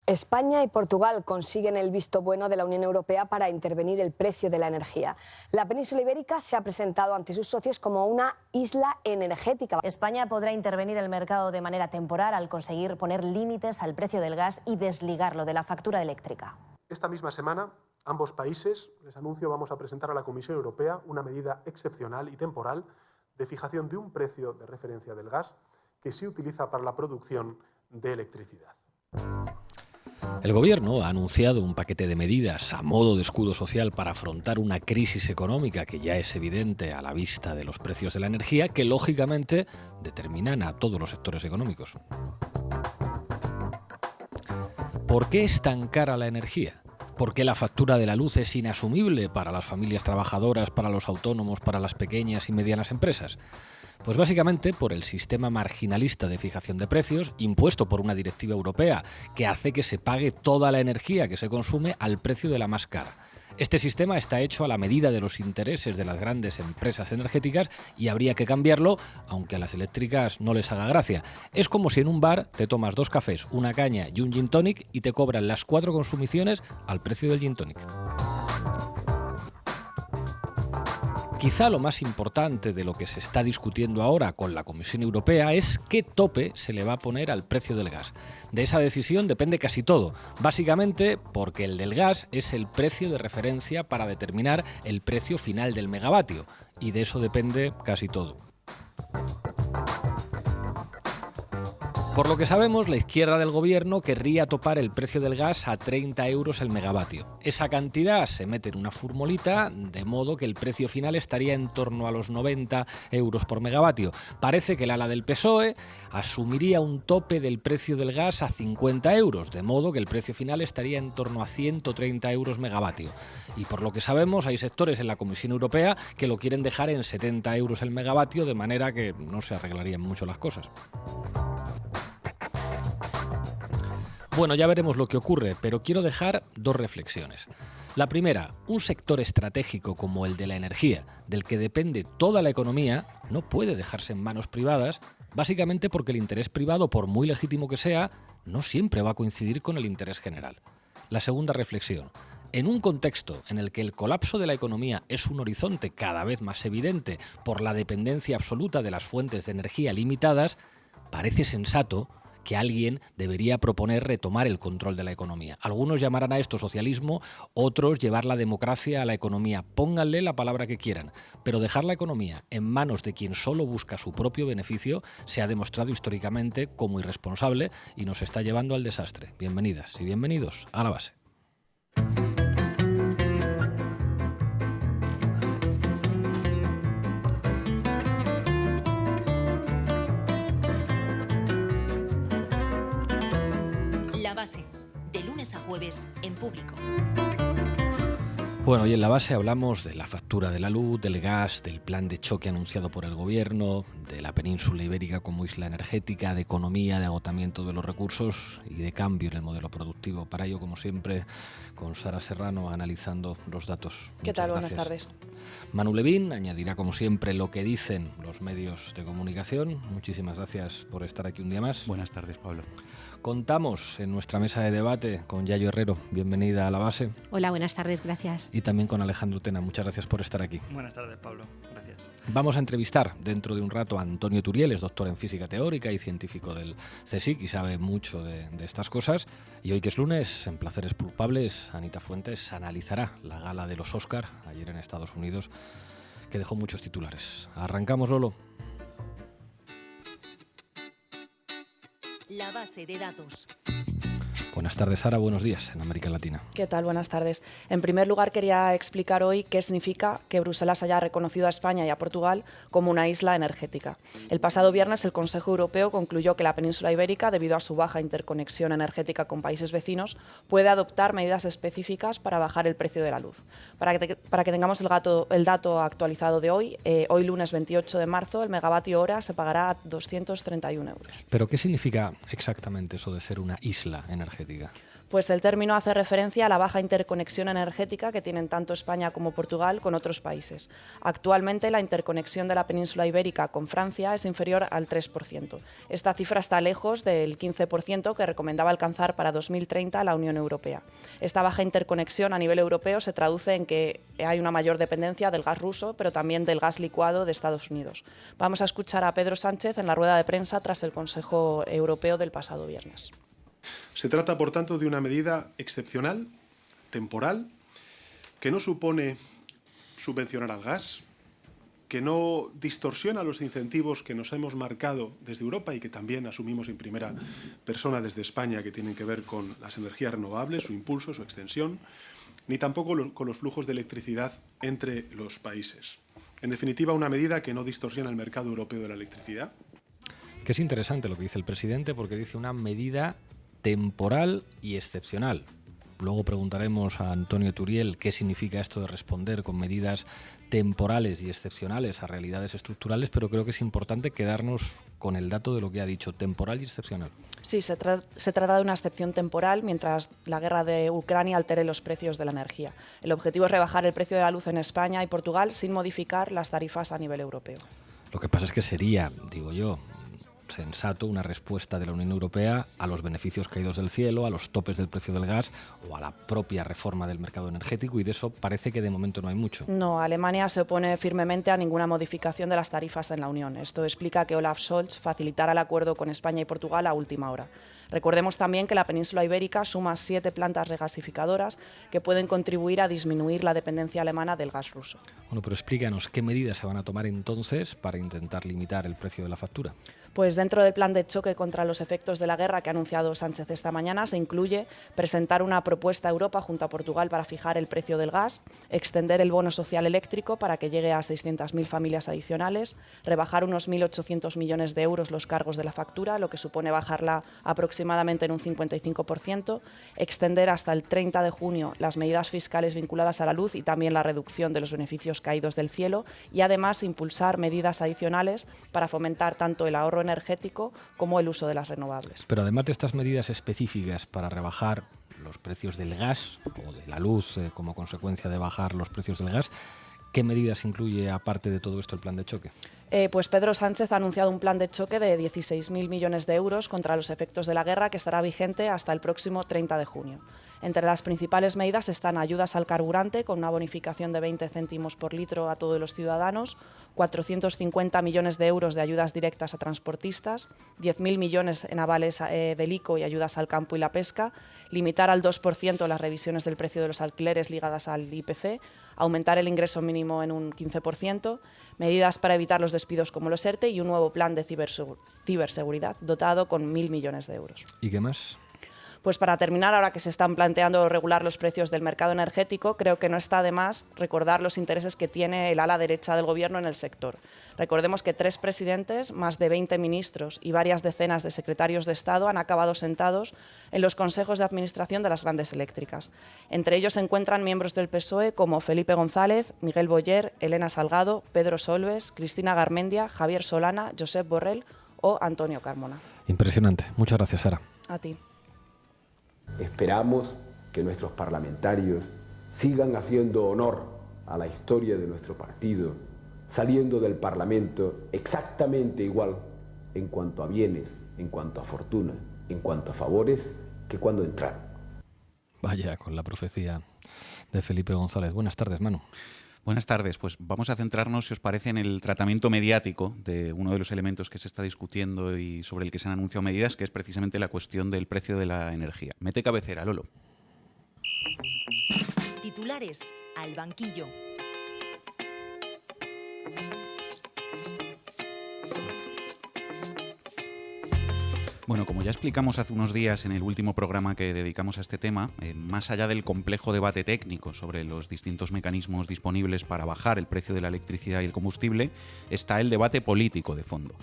España y Portugal consiguen el visto bueno de la Unión Europea para intervenir el precio de la energía. La península ibérica se ha presentado ante sus socios como una isla energética. España podrá intervenir el mercado de manera temporal al conseguir poner límites al precio del gas y desligarlo de la factura eléctrica. Esta misma semana, ambos países, les anuncio, vamos a presentar a la Comisión Europea una medida excepcional y temporal de fijación de un precio de referencia del gas que se utiliza para la producción de electricidad. El Gobierno ha anunciado un paquete de medidas a modo de escudo social para afrontar una crisis económica que ya es evidente a la vista de los precios de la energía, que lógicamente determinan a todos los sectores económicos. ¿Por qué es tan cara la energía? ¿Por qué la factura de la luz es inasumible para las familias trabajadoras, para los autónomos, para las pequeñas y medianas empresas? Pues básicamente por el sistema marginalista de fijación de precios impuesto por una directiva europea que hace que se pague toda la energía que se consume al precio de la más cara. Este sistema está hecho a la medida de los intereses de las grandes empresas energéticas y habría que cambiarlo, aunque a las eléctricas no les haga gracia. Es como si en un bar te tomas 2 cafés, una caña y un gin tonic y te cobran las 4 consumiciones al precio del gin tonic. Quizá lo más importante de lo que se está discutiendo ahora con la Comisión Europea es qué tope se le va a poner al precio del gas. De esa decisión depende casi todo, básicamente porque el del gas es el precio de referencia para determinar el precio final del megavatio, y de eso depende casi todo. Por lo que sabemos, la izquierda del gobierno querría topar el precio del gas a 30 euros el megavatio. Esa cantidad se mete en una formulita, de modo que el precio final estaría en torno a los 90 euros por megavatio. Parece que el ala del PSOE asumiría un tope del precio del gas a 50 euros, de modo que el precio final estaría en torno a 130 euros megavatio. Y por lo que sabemos, hay sectores en la Comisión Europea que lo quieren dejar en 70 euros el megavatio, de manera que no se arreglarían mucho las cosas. Bueno, ya veremos lo que ocurre, pero quiero dejar 2 reflexiones. La primera, un sector estratégico como el de la energía, del que depende toda la economía, no puede dejarse en manos privadas, básicamente porque el interés privado, por muy legítimo que sea, no siempre va a coincidir con el interés general. La segunda reflexión, en un contexto en el que el colapso de la economía es un horizonte cada vez más evidente por la dependencia absoluta de las fuentes de energía limitadas, parece sensato que alguien debería proponer retomar el control de la economía. Algunos llamarán a esto socialismo, otros llevar la democracia a la economía. Pónganle la palabra que quieran, pero dejar la economía en manos de quien solo busca su propio beneficio se ha demostrado históricamente como irresponsable y nos está llevando al desastre. Bienvenidas y bienvenidos a La Base. La Base, de lunes a jueves en Público. Bueno, hoy en La Base hablamos de la factura de la luz, del gas, del plan de choque anunciado por el Gobierno, de la península ibérica como isla energética, de economía, de agotamiento de los recursos y de cambio en el modelo productivo. Para ello, como siempre, con Sara Serrano analizando los datos. ¿Qué tal? Buenas tardes. Manu Levín añadirá, como siempre, lo que dicen los medios de comunicación. Muchísimas gracias por estar aquí un día más. Buenas tardes, Pablo. Contamos en nuestra mesa de debate con Yayo Herrero. Bienvenida a La Base. Hola, buenas tardes, gracias. Y también con Alejandro Tena. Muchas gracias por estar aquí. Buenas tardes, Pablo. Gracias. Vamos a entrevistar dentro de un rato a Antonio Turiel, es doctor en física teórica y científico del CSIC y sabe mucho de estas cosas. Y hoy, que es lunes, en Placeres Culpables, Anita Fuentes analizará la gala de los Oscar ayer en Estados Unidos, que dejó muchos titulares. Arrancamos, Lolo. La base de datos. Buenas tardes, Sara. Buenos días en América Latina. ¿Qué tal? Buenas tardes. En primer lugar, quería explicar hoy qué significa que Bruselas haya reconocido a España y a Portugal como una isla energética. El pasado viernes, el Consejo Europeo concluyó que la península ibérica, debido a su baja interconexión energética con países vecinos, puede adoptar medidas específicas para bajar el precio de la luz. Para que tengamos el dato actualizado de hoy, hoy lunes 28 de marzo, el megavatio hora se pagará a 231 euros. ¿Pero qué significa exactamente eso de ser una isla energética? energética? Pues el término hace referencia a la baja interconexión energética que tienen tanto España como Portugal con otros países. Actualmente la interconexión de la península ibérica con Francia es inferior al 3%. Esta cifra está lejos del 15% que recomendaba alcanzar para 2030 la Unión Europea. Esta baja interconexión a nivel europeo se traduce en que hay una mayor dependencia del gas ruso, pero también del gas licuado de Estados Unidos. Vamos a escuchar a Pedro Sánchez en la rueda de prensa tras el Consejo Europeo del pasado viernes. Se trata, por tanto, de una medida excepcional, temporal, que no supone subvencionar al gas, que no distorsiona los incentivos que nos hemos marcado desde Europa y que también asumimos en primera persona desde España, que tienen que ver con las energías renovables, su impulso, su extensión, ni tampoco con los flujos de electricidad entre los países. En definitiva, una medida que no distorsiona el mercado europeo de la electricidad. Que es interesante lo que dice el presidente, porque dice una medida temporal y excepcional. Luego preguntaremos a Antonio Turiel qué significa esto de responder con medidas temporales y excepcionales a realidades estructurales, pero creo que es importante quedarnos con el dato de lo que ha dicho, temporal y excepcional. Sí, se trata de una excepción temporal mientras la guerra de Ucrania altere los precios de la energía. El objetivo es rebajar el precio de la luz en España y Portugal sin modificar las tarifas a nivel europeo. Lo que pasa es que sería, digo yo, sensato una respuesta de la Unión Europea a los beneficios caídos del cielo, a los topes del precio del gas o a la propia reforma del mercado energético, y de eso parece que de momento no hay mucho. No, Alemania se opone firmemente a ninguna modificación de las tarifas en la Unión. Esto explica que Olaf Scholz facilitara el acuerdo con España y Portugal a última hora. Recordemos también que la península ibérica suma 7 plantas regasificadoras que pueden contribuir a disminuir la dependencia alemana del gas ruso. Bueno, pero explícanos qué medidas se van a tomar entonces para intentar limitar el precio de la factura. Pues dentro del plan de choque contra los efectos de la guerra que ha anunciado Sánchez esta mañana se incluye presentar una propuesta a Europa junto a Portugal para fijar el precio del gas, extender el bono social eléctrico para que llegue a 600.000 familias adicionales, rebajar unos 1.800 millones de euros los cargos de la factura, lo que supone bajarla aproximadamente en un 55%, extender hasta el 30 de junio las medidas fiscales vinculadas a la luz y también la reducción de los beneficios caídos del cielo, y además impulsar medidas adicionales para fomentar tanto el ahorro energético como el uso de las renovables. Pero además de estas medidas específicas para rebajar los precios del gas o de la luz como consecuencia de bajar los precios del gas, ¿qué medidas incluye aparte de todo esto el plan de choque? Pues Pedro Sánchez ha anunciado un plan de choque de 16.000 millones de euros contra los efectos de la guerra que estará vigente hasta el próximo 30 de junio. Entre las principales medidas están ayudas al carburante con una bonificación de 20 céntimos por litro a todos los ciudadanos, 450 millones de euros de ayudas directas a transportistas, 10.000 millones en avales del ICO y ayudas al campo y la pesca, limitar al 2% las revisiones del precio de los alquileres ligadas al IPC, aumentar el ingreso mínimo en un 15%, medidas para evitar los despidos como los ERTE y un nuevo plan de ciberseguridad dotado con 1.000 millones de euros. ¿Y qué más? Pues para terminar, ahora que se están planteando regular los precios del mercado energético, creo que no está de más recordar los intereses que tiene el ala derecha del Gobierno en el sector. Recordemos que 3 presidentes, más de 20 ministros y varias decenas de secretarios de Estado han acabado sentados en los consejos de administración de las grandes eléctricas. Entre ellos se encuentran miembros del PSOE como Felipe González, Miguel Boyer, Elena Salgado, Pedro Solbes, Cristina Garmendia, Javier Solana, Josep Borrell o Antonio Carmona. Impresionante. Muchas gracias, Sara. A ti. Esperamos que nuestros parlamentarios sigan haciendo honor a la historia de nuestro partido, saliendo del Parlamento exactamente igual en cuanto a bienes, en cuanto a fortuna, en cuanto a favores, que cuando entraron. Vaya, con la profecía de Felipe González. Buenas tardes, Manu. Buenas tardes. Pues vamos a centrarnos, si os parece, en el tratamiento mediático de uno de los elementos que se está discutiendo y sobre el que se han anunciado medidas, que es precisamente la cuestión del precio de la energía. Mete cabecera, Lolo. Titulares al banquillo. Bueno, como ya explicamos hace unos días en el último programa que dedicamos a este tema, más allá del complejo debate técnico sobre los distintos mecanismos disponibles para bajar el precio de la electricidad y el combustible, está el debate político de fondo.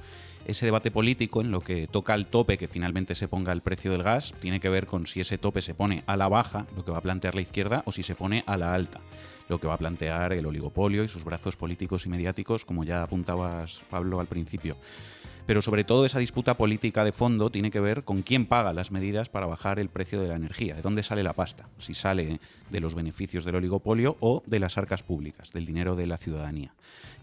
Ese debate político, en lo que toca al tope que finalmente se ponga el precio del gas, tiene que ver con si ese tope se pone a la baja, lo que va a plantear la izquierda, o si se pone a la alta, lo que va a plantear el oligopolio y sus brazos políticos y mediáticos, como ya apuntabas, Pablo, al principio. Pero sobre todo esa disputa política de fondo tiene que ver con quién paga las medidas para bajar el precio de la energía, de dónde sale la pasta, si sale de los beneficios del oligopolio o de las arcas públicas, del dinero de la ciudadanía.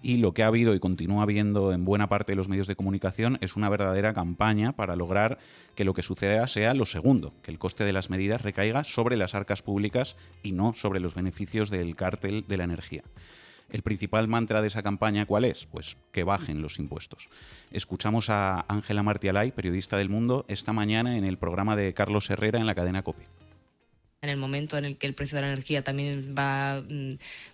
Y lo que ha habido y continúa habiendo en buena parte de los medios de comunicación es una verdadera campaña para lograr que lo que suceda sea lo segundo, que el coste de las medidas recaiga sobre las arcas públicas y no sobre los beneficios del cártel de la energía. El principal mantra de esa campaña, ¿cuál es? Pues que bajen los impuestos. Escuchamos a Ángela Martialay, periodista del Mundo, esta mañana en el programa de Carlos Herrera en la cadena COPE. En el momento en el que el precio de la energía también va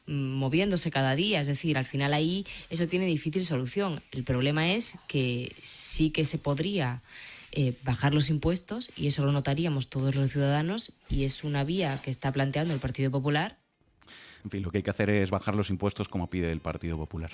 moviéndose cada día, es decir, al final ahí eso tiene difícil solución. El problema es que sí que se podría bajar los impuestos, y eso lo notaríamos todos los ciudadanos, y es una vía que está planteando el Partido Popular. En fin, lo que hay que hacer es bajar los impuestos como pide el Partido Popular.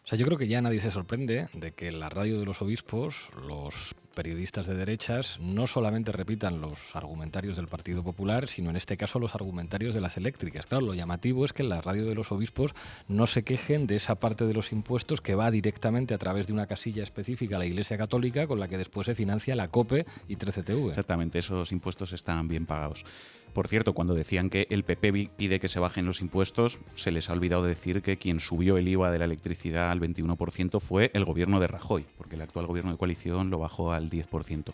O sea, yo creo que ya nadie se sorprende de que en la radio de los obispos, los periodistas de derechas no solamente repitan los argumentarios del Partido Popular, sino en este caso los argumentarios de las eléctricas. Claro, lo llamativo es que en la radio de los obispos no se quejen de esa parte de los impuestos que va directamente a través de una casilla específica a la Iglesia Católica, con la que después se financia la COPE y 13TV. Exactamente, esos impuestos están bien pagados. Por cierto, cuando decían que el PP pide que se bajen los impuestos, se les ha olvidado decir que quien subió el IVA de la electricidad al 21% fue el gobierno de Rajoy, porque el actual gobierno de coalición lo bajó al 10%.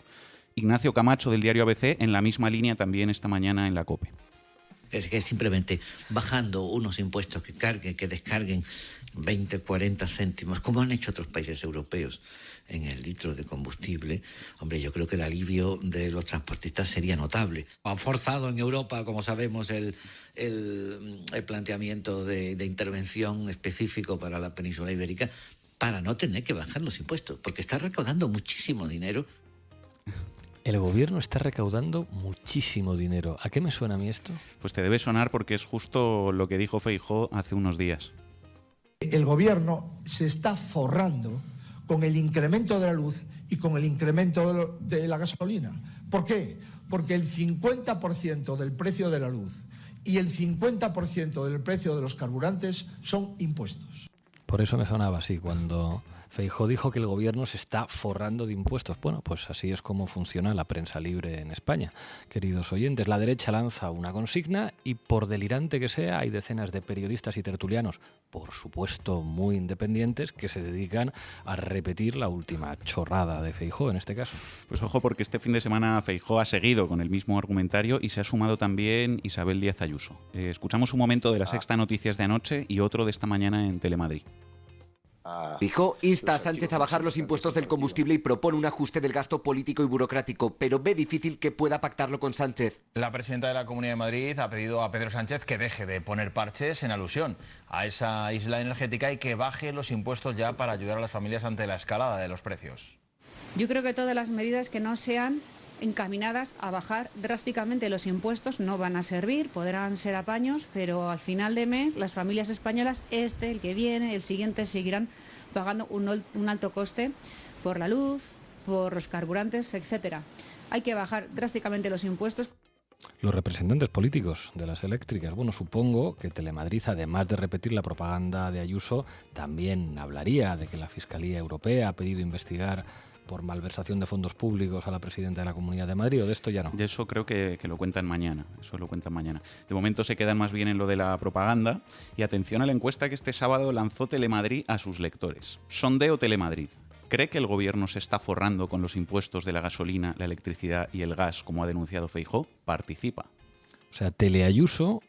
Ignacio Camacho, del diario ABC, en la misma línea también esta mañana en la COPE. Es que simplemente bajando unos impuestos que descarguen 20, 40 céntimos, como han hecho otros países europeos en el litro de combustible, hombre, yo creo que el alivio de los transportistas sería notable. Han forzado en Europa, como sabemos, el planteamiento de intervención específico para la península ibérica para no tener que bajar los impuestos, porque está recaudando muchísimo dinero. El gobierno está recaudando muchísimo dinero. ¿A qué me suena a mí esto? Pues te debe sonar porque es justo lo que dijo Feijóo hace unos días. El gobierno se está forrando con el incremento de la luz y con el incremento de la gasolina. ¿Por qué? Porque el 50% del precio de la luz y el 50% del precio de los carburantes son impuestos. Por eso me sonaba así cuando Feijóo dijo que el gobierno se está forrando de impuestos. Bueno, pues así es como funciona la prensa libre en España. Queridos oyentes, la derecha lanza una consigna y, por delirante que sea, hay decenas de periodistas y tertulianos, por supuesto muy independientes, que se dedican a repetir la última chorrada de Feijóo en este caso. Pues ojo, porque este fin de semana Feijóo ha seguido con el mismo argumentario y se ha sumado también Isabel Díaz Ayuso. Escuchamos un momento de La Sexta Noticias de anoche y otro de esta mañana en Telemadrid. Feijóo insta a Sánchez a bajar los impuestos del combustible y propone un ajuste del gasto político y burocrático, pero ve difícil que pueda pactarlo con Sánchez. La presidenta de la Comunidad de Madrid ha pedido a Pedro Sánchez que deje de poner parches en alusión a esa isla energética y que baje los impuestos ya para ayudar a las familias ante la escalada de los precios. Yo creo que todas las medidas que no sean encaminadas a bajar drásticamente los impuestos no van a servir, podrán ser apaños, pero al final de mes las familias españolas, el que viene, el siguiente, seguirán pagando un alto coste por la luz, por los carburantes, etcétera. Hay que bajar drásticamente los impuestos. Los representantes políticos de las eléctricas, bueno, supongo que Telemadrid, además de repetir la propaganda de Ayuso, también hablaría de que la Fiscalía Europea ha pedido investigar por malversación de fondos públicos a la presidenta de la Comunidad de Madrid, o de esto ya no. De eso creo que lo cuentan mañana. De momento se quedan más bien en lo de la propaganda. Y atención a la encuesta que este sábado lanzó Telemadrid a sus lectores. Sondeo Telemadrid. ¿Cree que el gobierno se está forrando con los impuestos de la gasolina, la electricidad y el gas, como ha denunciado Feijóo? Participa. O sea, Teleayuso,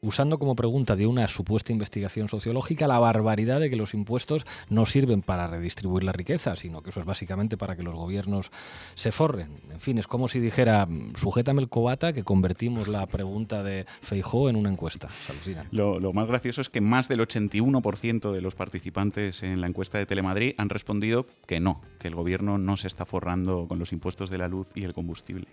usando como pregunta de una supuesta investigación sociológica la barbaridad de que los impuestos no sirven para redistribuir la riqueza, sino que eso es básicamente para que los gobiernos se forren. En fin, es como si dijera, sujétame el cobata, que convertimos la pregunta de Feijóo en una encuesta. Lo más gracioso es que más del 81% de los participantes en la encuesta de Telemadrid han respondido que no, que el gobierno no se está forrando con los impuestos de la luz y el combustible.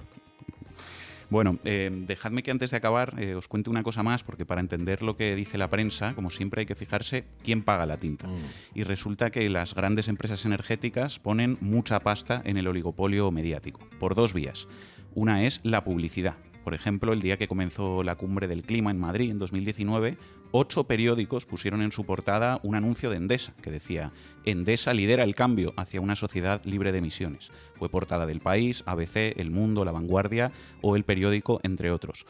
Bueno, dejadme que antes de acabar os cuente una cosa más, porque para entender lo que dice la prensa, como siempre hay que fijarse quién paga la tinta. Y resulta que las grandes empresas energéticas ponen mucha pasta en el oligopolio mediático, por dos vías. Una es la publicidad. Por ejemplo, el día que comenzó la cumbre del clima en Madrid en 2019, 8 periódicos pusieron en su portada un anuncio de Endesa que decía: Endesa lidera el cambio hacia una sociedad libre de emisiones. Fue portada del País, ABC, El Mundo, La Vanguardia o El Periódico, entre otros.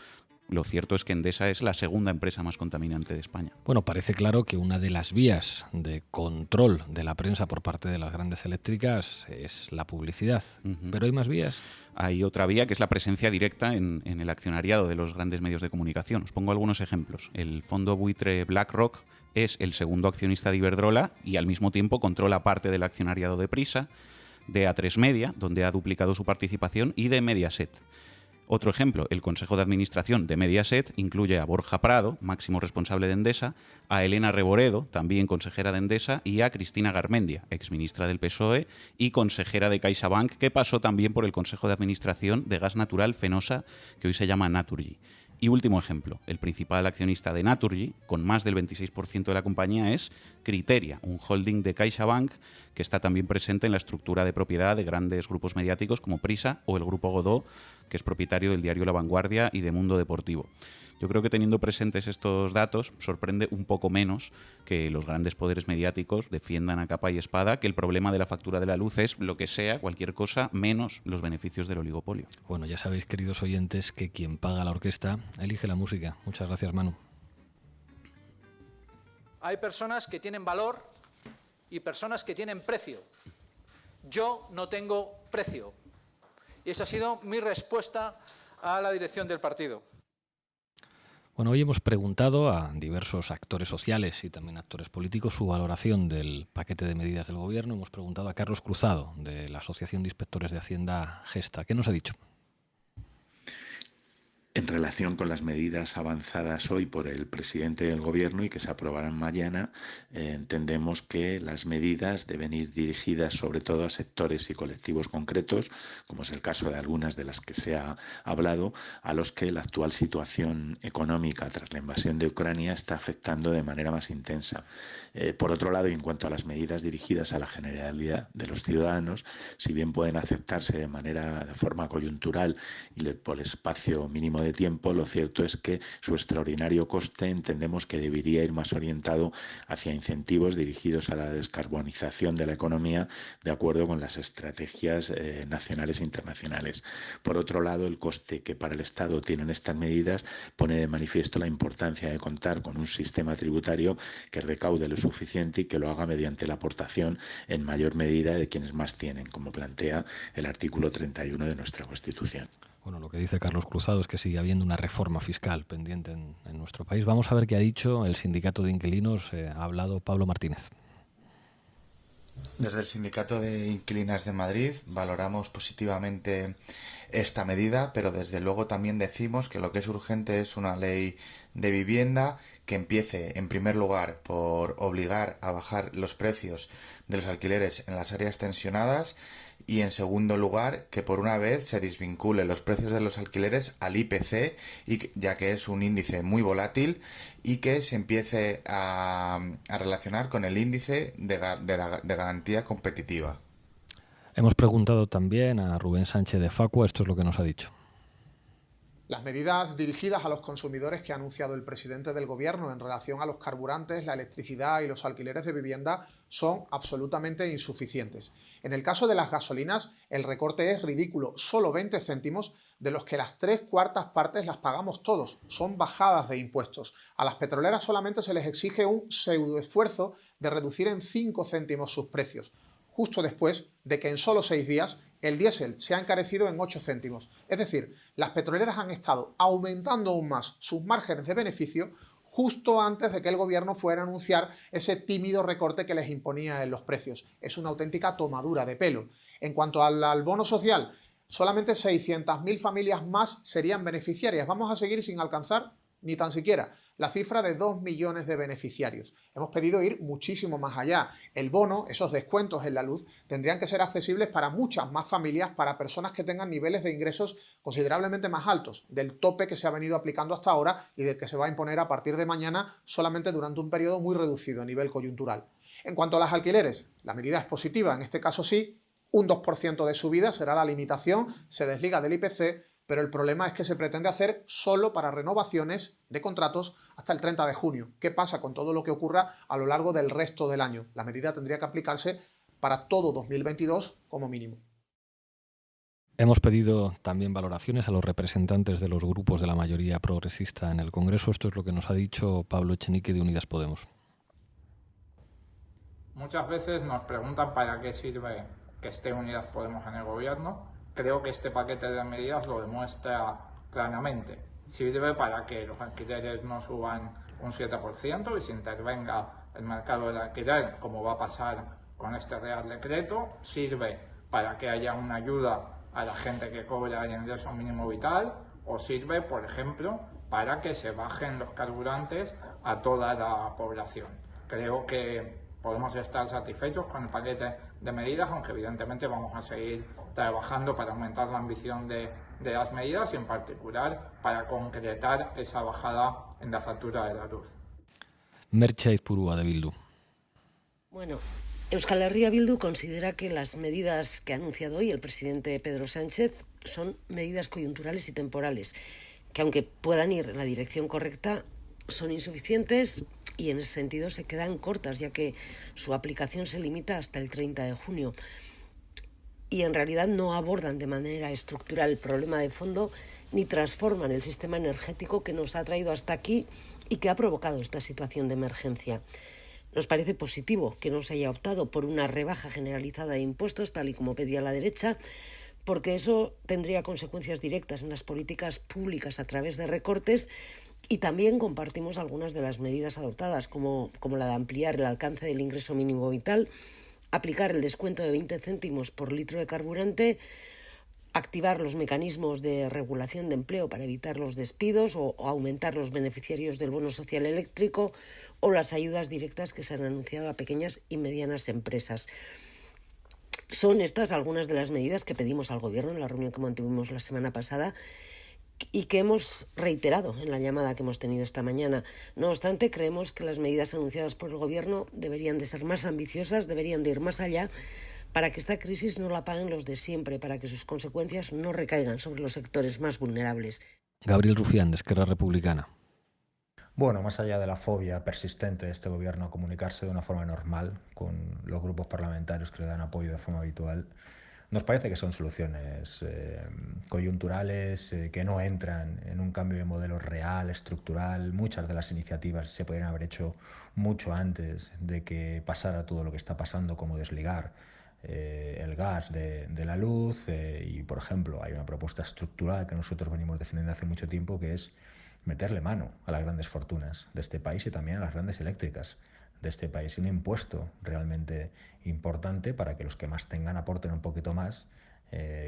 Lo cierto es que Endesa es la segunda empresa más contaminante de España. Bueno, parece claro que una de las vías de control de la prensa por parte de las grandes eléctricas es la publicidad. ¿Pero hay más vías? Hay otra vía que es la presencia directa en el accionariado de los grandes medios de comunicación. Os pongo algunos ejemplos. El fondo buitre BlackRock es el segundo accionista de Iberdrola y al mismo tiempo controla parte del accionariado de Prisa, de A3 Media, donde ha duplicado su participación, y de Mediaset. Otro ejemplo, el Consejo de Administración de Mediaset incluye a Borja Prado, máximo responsable de Endesa, a Elena Reboredo, también consejera de Endesa, y a Cristina Garmendia, exministra del PSOE y consejera de CaixaBank, que pasó también por el Consejo de Administración de Gas Natural Fenosa, que hoy se llama Naturgy. Y último ejemplo, el principal accionista de Naturgy, con más del 26% de la compañía, es Criteria, un holding de CaixaBank que está también presente en la estructura de propiedad de grandes grupos mediáticos como Prisa o el Grupo Godó, que es propietario del diario La Vanguardia y de Mundo Deportivo. Yo creo que teniendo presentes estos datos, sorprende un poco menos que los grandes poderes mediáticos defiendan a capa y espada que el problema de la factura de la luz es lo que sea, cualquier cosa, menos los beneficios del oligopolio. Bueno, ya sabéis, queridos oyentes, que quien paga la orquesta elige la música. Muchas gracias, Manu. Hay personas que tienen valor y personas que tienen precio. Yo no tengo precio. Y esa ha sido mi respuesta a la dirección del partido. Bueno, hoy hemos preguntado a diversos actores sociales y también actores políticos su valoración del paquete de medidas del Gobierno. Hemos preguntado a Carlos Cruzado, de la Asociación de Inspectores de Hacienda Gesta. ¿Qué nos ha dicho? En relación con las medidas avanzadas hoy por el presidente del Gobierno y que se aprobarán mañana, entendemos que las medidas deben ir dirigidas sobre todo a sectores y colectivos concretos, como es el caso de algunas de las que se ha hablado, a los que la actual situación económica tras la invasión de Ucrania está afectando de manera más intensa. Por otro lado, y en cuanto a las medidas dirigidas a la generalidad de los ciudadanos, si bien pueden aceptarse de forma coyuntural y por espacio mínimo de tiempo, lo cierto es que su extraordinario coste entendemos que debería ir más orientado hacia incentivos dirigidos a la descarbonización de la economía de acuerdo con las estrategias nacionales e internacionales. Por otro lado, el coste que para el Estado tienen estas medidas pone de manifiesto la importancia de contar con un sistema tributario que recaude lo suficiente y que lo haga mediante la aportación en mayor medida de quienes más tienen, como plantea el artículo 31 de nuestra Constitución. Bueno, lo que dice Carlos Cruzado es que sigue habiendo una reforma fiscal pendiente en nuestro país. Vamos a ver qué ha dicho el sindicato de inquilinos. Ha hablado Pablo Martínez. Desde el Sindicato de Inquilinas de Madrid valoramos positivamente esta medida, pero desde luego también decimos que lo que es urgente es una ley de vivienda que empiece, en primer lugar, por obligar a bajar los precios de los alquileres en las áreas tensionadas y, en segundo lugar, que por una vez se desvincule los precios de los alquileres al IPC, ya que es un índice muy volátil, y que se empiece a relacionar con el índice de garantía competitiva. Hemos preguntado también a Rubén Sánchez de Facua. Esto es lo que nos ha dicho. Las medidas dirigidas a los consumidores que ha anunciado el presidente del Gobierno en relación a los carburantes, la electricidad y los alquileres de vivienda son absolutamente insuficientes. En el caso de las gasolinas, el recorte es ridículo, solo 20 céntimos, de los que las 3/4 partes las pagamos todos, son bajadas de impuestos. A las petroleras solamente se les exige un pseudoesfuerzo de reducir en 5 céntimos sus precios, justo después de que en solo 6 días el diésel se ha encarecido en 8 céntimos. Es decir, las petroleras han estado aumentando aún más sus márgenes de beneficio justo antes de que el Gobierno fuera a anunciar ese tímido recorte que les imponía en los precios. Es una auténtica tomadura de pelo. En cuanto al bono social, solamente 600.000 familias más serían beneficiarias. Vamos a seguir sin alcanzar ni tan siquiera la cifra de 2 millones de beneficiarios. Hemos pedido ir muchísimo más allá. El bono, esos descuentos en la luz, tendrían que ser accesibles para muchas más familias, para personas que tengan niveles de ingresos considerablemente más altos del tope que se ha venido aplicando hasta ahora y del que se va a imponer a partir de mañana solamente durante un periodo muy reducido a nivel coyuntural. En cuanto a los alquileres, la medida es positiva, en este caso sí, un 2% de subida será la limitación, se desliga del IPC, pero el problema es que se pretende hacer solo para renovaciones de contratos hasta el 30 de junio. ¿Qué pasa con todo lo que ocurra a lo largo del resto del año? La medida tendría que aplicarse para todo 2022 como mínimo. Hemos pedido también valoraciones a los representantes de los grupos de la mayoría progresista en el Congreso. Esto es lo que nos ha dicho Pablo Echenique de Unidas Podemos. Muchas veces nos preguntan para qué sirve que esté Unidas Podemos en el gobierno. Creo que este paquete de medidas lo demuestra claramente. Sirve para que los alquileres no suban un 7% y se intervenga el mercado del alquiler, como va a pasar con este Real Decreto. Sirve para que haya una ayuda a la gente que cobra el ingreso mínimo vital, o sirve, por ejemplo, para que se bajen los carburantes a toda la población. Creo que podemos estar satisfechos con el paquete de medidas, aunque evidentemente vamos a seguir trabajando para aumentar la ambición de las medidas y en particular para concretar esa bajada en la factura de la luz. Merche Aizpurua de Bildu. Bueno, Euskal Herria Bildu considera que las medidas que ha anunciado hoy el presidente Pedro Sánchez son medidas coyunturales y temporales, que aunque puedan ir en la dirección correcta, son insuficientes y en ese sentido se quedan cortas, ya que su aplicación se limita hasta el 30 de junio. Y en realidad no abordan de manera estructural el problema de fondo ni transforman el sistema energético que nos ha traído hasta aquí y que ha provocado esta situación de emergencia. Nos parece positivo que no se haya optado por una rebaja generalizada de impuestos, tal y como pedía la derecha, porque eso tendría consecuencias directas en las políticas públicas a través de recortes, y también compartimos algunas de las medidas adoptadas, como la de ampliar el alcance del ingreso mínimo vital, aplicar el descuento de 20 céntimos por litro de carburante, activar los mecanismos de regulación de empleo para evitar los despidos o aumentar los beneficiarios del bono social eléctrico, o las ayudas directas que se han anunciado a pequeñas y medianas empresas. Son estas algunas de las medidas que pedimos al Gobierno en la reunión que mantuvimos la semana pasada y que hemos reiterado en la llamada que hemos tenido esta mañana. No obstante, creemos que las medidas anunciadas por el Gobierno deberían de ser más ambiciosas, deberían de ir más allá, para que esta crisis no la paguen los de siempre, para que sus consecuencias no recaigan sobre los sectores más vulnerables. Gabriel Rufián, de Esquerra Republicana. Bueno, más allá de la fobia persistente de este gobierno a comunicarse de una forma normal con los grupos parlamentarios que le dan apoyo de forma habitual, nos parece que son soluciones coyunturales que no entran en un cambio de modelo real, estructural. Muchas de las iniciativas se podrían haber hecho mucho antes de que pasara todo lo que está pasando, como desligar el gas de la luz y, por ejemplo, hay una propuesta estructural que nosotros venimos defendiendo hace mucho tiempo, que es meterle mano a las grandes fortunas de este país y también a las grandes eléctricas de este país. Y un impuesto realmente importante para que los que más tengan aporten un poquito más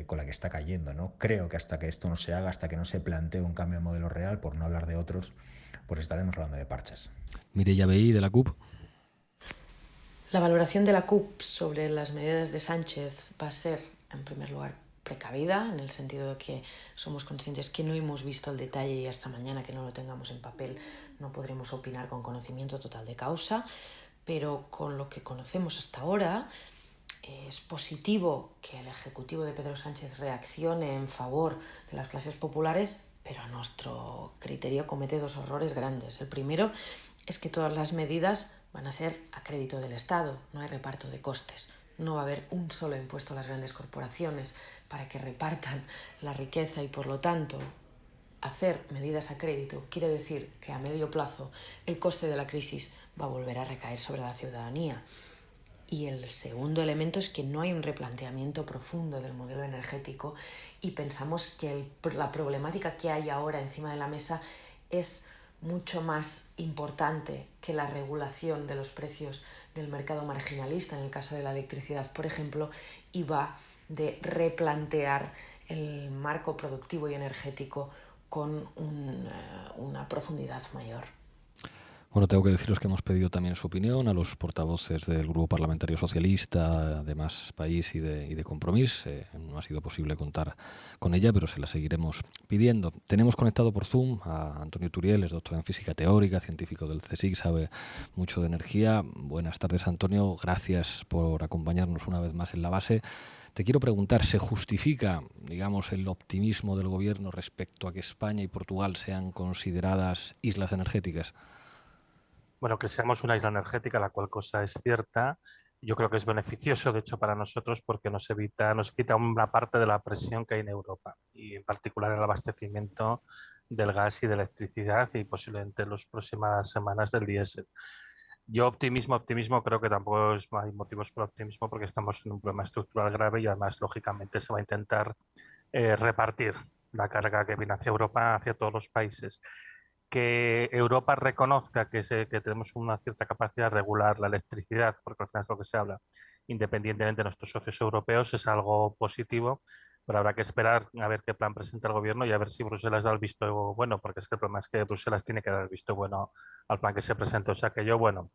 con la que está cayendo, ¿no? Creo que hasta que esto no se haga, hasta que no se plantee un cambio de modelo real, por no hablar de otros, pues estaremos hablando de parches. Mireia Vehí, de la CUP. La valoración de la CUP sobre las medidas de Sánchez va a ser, en primer lugar, precavida, en el sentido de que somos conscientes que no hemos visto el detalle y hasta mañana que no lo tengamos en papel no podremos opinar con conocimiento total de causa, pero con lo que conocemos hasta ahora es positivo que el Ejecutivo de Pedro Sánchez reaccione en favor de las clases populares, pero a nuestro criterio comete dos errores grandes. El primero es que todas las medidas van a ser a crédito del Estado, no hay reparto de costes. No va a haber un solo impuesto a las grandes corporaciones para que repartan la riqueza y, por lo tanto, hacer medidas a crédito quiere decir que a medio plazo el coste de la crisis va a volver a recaer sobre la ciudadanía. Y el segundo elemento es que no hay un replanteamiento profundo del modelo energético y pensamos que la problemática que hay ahora encima de la mesa es mucho más importante que la regulación de los precios del mercado marginalista, en el caso de la electricidad, por ejemplo, y va de replantear el marco productivo y energético con una profundidad mayor. Bueno, tengo que deciros que hemos pedido también su opinión a los portavoces del Grupo Parlamentario Socialista, de Más País y de Compromís. No ha sido posible contar con ella, pero se la seguiremos pidiendo. Tenemos conectado por Zoom a Antonio Turiel, es doctor en física teórica, científico del CSIC, sabe mucho de energía. Buenas tardes, Antonio. Gracias por acompañarnos una vez más en La Base. Te quiero preguntar, ¿se justifica, digamos, el optimismo del Gobierno respecto a que España y Portugal sean consideradas islas energéticas? Bueno, que seamos una isla energética, la cual cosa es cierta. Yo creo que es beneficioso, de hecho, para nosotros porque nos quita una parte de la presión que hay en Europa y en particular en el abastecimiento del gas y de electricidad y posiblemente en las próximas semanas del diésel. Yo optimismo, creo que tampoco hay motivos para optimismo porque estamos en un problema estructural grave y además, lógicamente, se va a intentar repartir la carga que viene hacia Europa, hacia todos los países. Que Europa reconozca que tenemos una cierta capacidad de regular la electricidad, porque al final es lo que se habla, independientemente de nuestros socios europeos, es algo positivo, pero habrá que esperar a ver qué plan presenta el Gobierno y a ver si Bruselas da el visto bueno, porque es que el problema es que Bruselas tiene que dar el visto bueno al plan que se presenta. O sea que yo, bueno,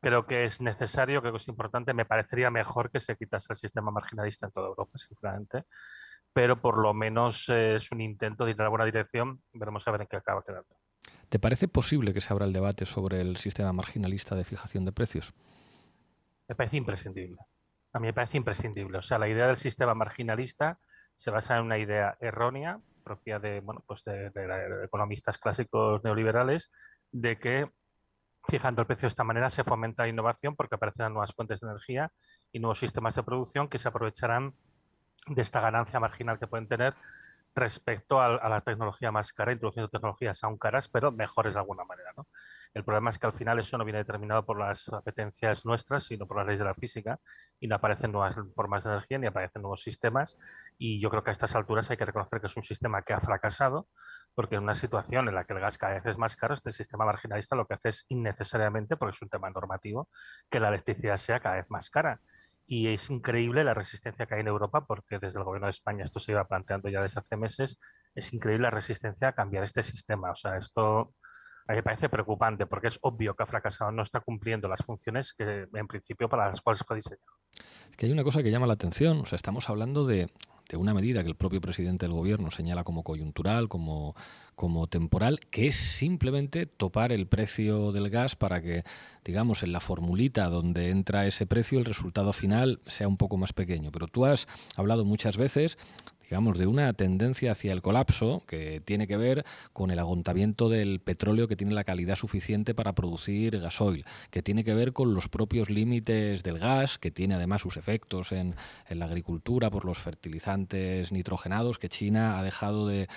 creo que es necesario, creo que es importante, me parecería mejor que se quitase el sistema marginalista en toda Europa, sinceramente, pero por lo menos es un intento de ir en la buena dirección, veremos a ver en qué acaba quedando. ¿Te parece posible que se abra el debate sobre el sistema marginalista de fijación de precios? Me parece imprescindible. A mí me parece imprescindible. O sea, la idea del sistema marginalista se basa en una idea errónea, propia de, bueno, pues de economistas clásicos neoliberales, de que fijando el precio de esta manera se fomenta la innovación porque aparecerán nuevas fuentes de energía y nuevos sistemas de producción que se aprovecharán de esta ganancia marginal que pueden tener respecto a la tecnología más cara, introduciendo tecnologías aún caras, pero mejores de alguna manera, ¿no? El problema es que al final eso no viene determinado por las apetencias nuestras, sino por las leyes de la física, y no aparecen nuevas formas de energía ni aparecen nuevos sistemas, y yo creo que a estas alturas hay que reconocer que es un sistema que ha fracasado, porque en una situación en la que el gas cada vez es más caro, este sistema marginalista lo que hace es innecesariamente, porque es un tema normativo, que la electricidad sea cada vez más cara. Y es increíble la resistencia que hay en Europa, porque desde el Gobierno de España esto se iba planteando ya desde hace meses. Es increíble la resistencia a cambiar este sistema. O sea, esto a mí me parece preocupante, porque es obvio que ha fracasado, no está cumpliendo las funciones que en principio para las cuales fue diseñado. Es que hay una cosa que llama la atención. O sea, estamos hablando de una medida que el propio presidente del Gobierno señala como coyuntural, como temporal, que es simplemente topar el precio del gas para que, digamos, en la formulita donde entra ese precio el resultado final sea un poco más pequeño. Pero tú has hablado muchas veces, digamos, de una tendencia hacia el colapso que tiene que ver con el agotamiento del petróleo que tiene la calidad suficiente para producir gasoil, que tiene que ver con los propios límites del gas, que tiene además sus efectos en la agricultura por los fertilizantes nitrogenados que China ha dejado de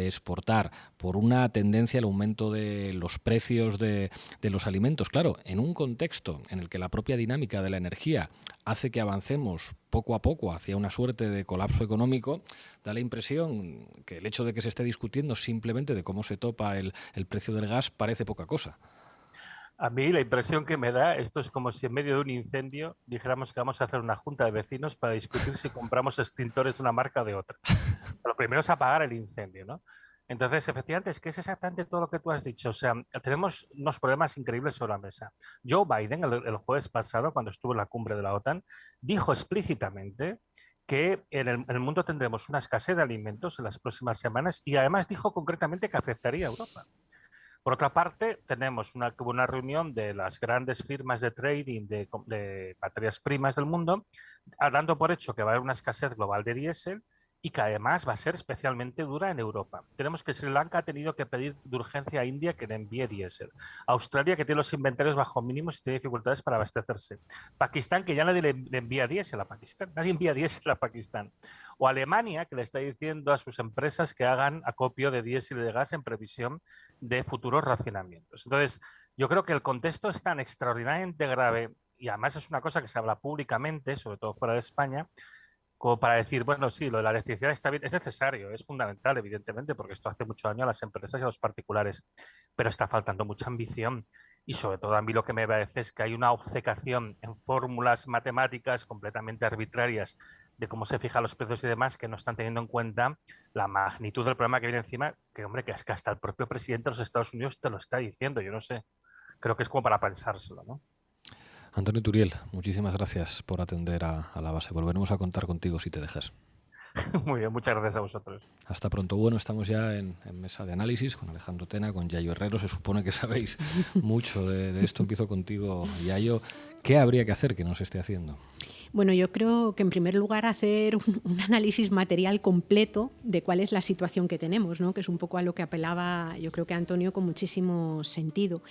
exportar, por una tendencia al aumento de los precios de los alimentos. Claro, en un contexto en el que la propia dinámica de la energía hace que avancemos poco a poco hacia una suerte de colapso económico, da la impresión que el hecho de que se esté discutiendo simplemente de cómo se topa el precio del gas parece poca cosa. A mí la impresión que me da, esto es como si en medio de un incendio dijéramos que vamos a hacer una junta de vecinos para discutir si compramos extintores de una marca o de otra. Lo primero es apagar el incendio, ¿no? Entonces, efectivamente, es que es exactamente todo lo que tú has dicho. O sea, tenemos unos problemas increíbles sobre la mesa. Joe Biden, el jueves pasado, cuando estuvo en la cumbre de la OTAN, dijo explícitamente que en el mundo tendremos una escasez de alimentos en las próximas semanas y además dijo concretamente que afectaría a Europa. Por otra parte, tenemos una reunión de las grandes firmas de trading de materias primas del mundo, dando por hecho que va a haber una escasez global de diésel y que además va a ser especialmente dura en Europa. Tenemos que Sri Lanka ha tenido que pedir de urgencia a India que le envíe diésel. Australia, que tiene los inventarios bajo mínimos y tiene dificultades para abastecerse. Pakistán, que ya nadie le envía diésel a Pakistán. Nadie envía diésel a Pakistán. O Alemania, que le está diciendo a sus empresas que hagan acopio de diésel y de gas en previsión de futuros racionamientos. Entonces, yo creo que el contexto es tan extraordinariamente grave y además es una cosa que se habla públicamente, sobre todo fuera de España, como para decir, bueno, sí, lo de la electricidad está bien, es necesario, es fundamental, evidentemente, porque esto hace mucho daño a las empresas y a los particulares, pero está faltando mucha ambición y sobre todo a mí lo que me parece es que hay una obcecación en fórmulas matemáticas completamente arbitrarias de cómo se fijan los precios y demás que no están teniendo en cuenta la magnitud del problema que viene encima, que hombre, que es que hasta el propio presidente de los Estados Unidos te lo está diciendo, yo no sé. creo que es como para pensárselo, ¿no? Antonio Turiel, muchísimas gracias por atender a La Base. Volveremos a contar contigo si te dejas. Muy bien, muchas gracias a vosotros. Hasta pronto. Bueno, estamos ya en mesa de análisis con Alejandro Tena, con Yayo Herrero. Se supone que sabéis mucho de esto. Empiezo contigo, Yayo. ¿Qué habría que hacer que no se esté haciendo? Bueno, yo creo que en primer lugar hacer un análisis material completo de cuál es la situación que tenemos, ¿no? Que es un poco a lo que apelaba yo creo que Antonio con muchísimo sentido.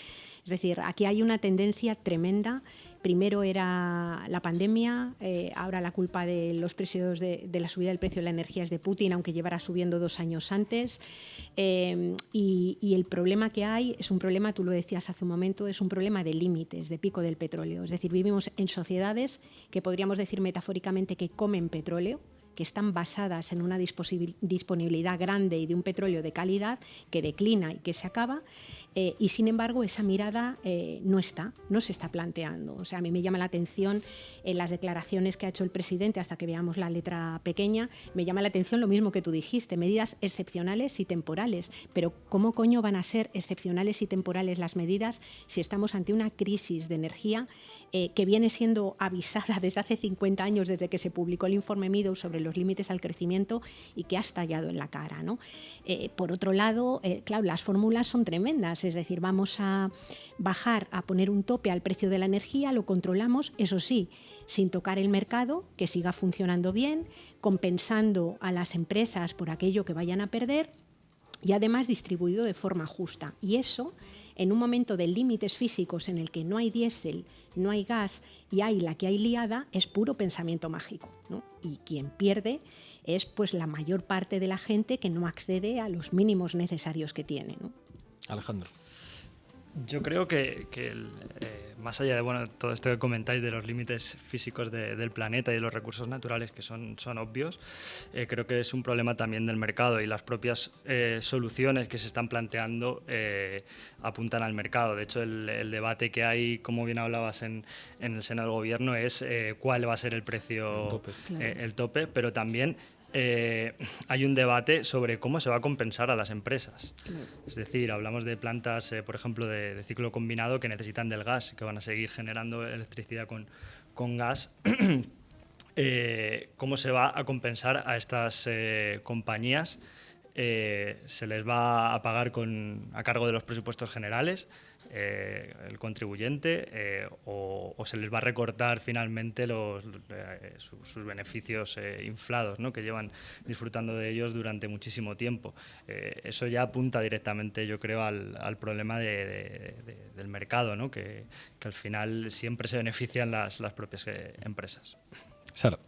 Es decir, aquí hay una tendencia tremenda. Primero era la pandemia, ahora la culpa de los precios de la subida del precio de la energía es de Putin, aunque llevara subiendo 2 años antes. Y el problema que hay es un problema, tú lo decías hace un momento, es un problema de límites, de pico del petróleo. Es decir, vivimos en sociedades que podríamos decir metafóricamente que comen petróleo, que están basadas en una disponibilidad grande y de un petróleo de calidad que declina y que se acaba, y sin embargo esa mirada no se está planteando. O sea, a mí me llama la atención en las declaraciones que ha hecho el presidente, hasta que veamos la letra pequeña, me llama la atención lo mismo que tú dijiste, medidas excepcionales y temporales, pero ¿cómo coño van a ser excepcionales y temporales las medidas si estamos ante una crisis de energía que viene siendo avisada desde hace 50 años, desde que se publicó el informe Meadows sobre los límites al crecimiento y que ha estallado en la cara, ¿no? Por otro lado, claro, las fórmulas son tremendas, es decir, vamos a bajar, a poner un tope al precio de la energía, lo controlamos, eso sí, sin tocar el mercado, que siga funcionando bien, compensando a las empresas por aquello que vayan a perder y además distribuido de forma justa. Y eso, en un momento de límites físicos en el que no hay diésel, no hay gas y hay la que hay liada, es puro pensamiento mágico, ¿no? Y quien pierde es pues la mayor parte de la gente que no accede a los mínimos necesarios que tiene, ¿no? Alejandro. Yo creo que más allá de todo esto que comentáis de los límites físicos del planeta y de los recursos naturales que son obvios, creo que es un problema también del mercado y las propias soluciones que se están planteando apuntan al mercado. De hecho, el debate que hay, como bien hablabas en el seno del gobierno, es cuál va a ser el precio, el tope, pero también hay un debate sobre cómo se va a compensar a las empresas. Es decir, hablamos de plantas, por ejemplo, de ciclo combinado que necesitan del gas, que van a seguir generando electricidad con gas. ¿Cómo se va a compensar a estas compañías? ¿Se les va a pagar a cargo de los presupuestos generales? El contribuyente o se les va a recortar finalmente sus beneficios inflados, ¿no? Que llevan disfrutando de ellos durante muchísimo tiempo. Eso ya apunta directamente, yo creo, al problema del mercado, ¿no? Que al final siempre se benefician las propias empresas. Sara.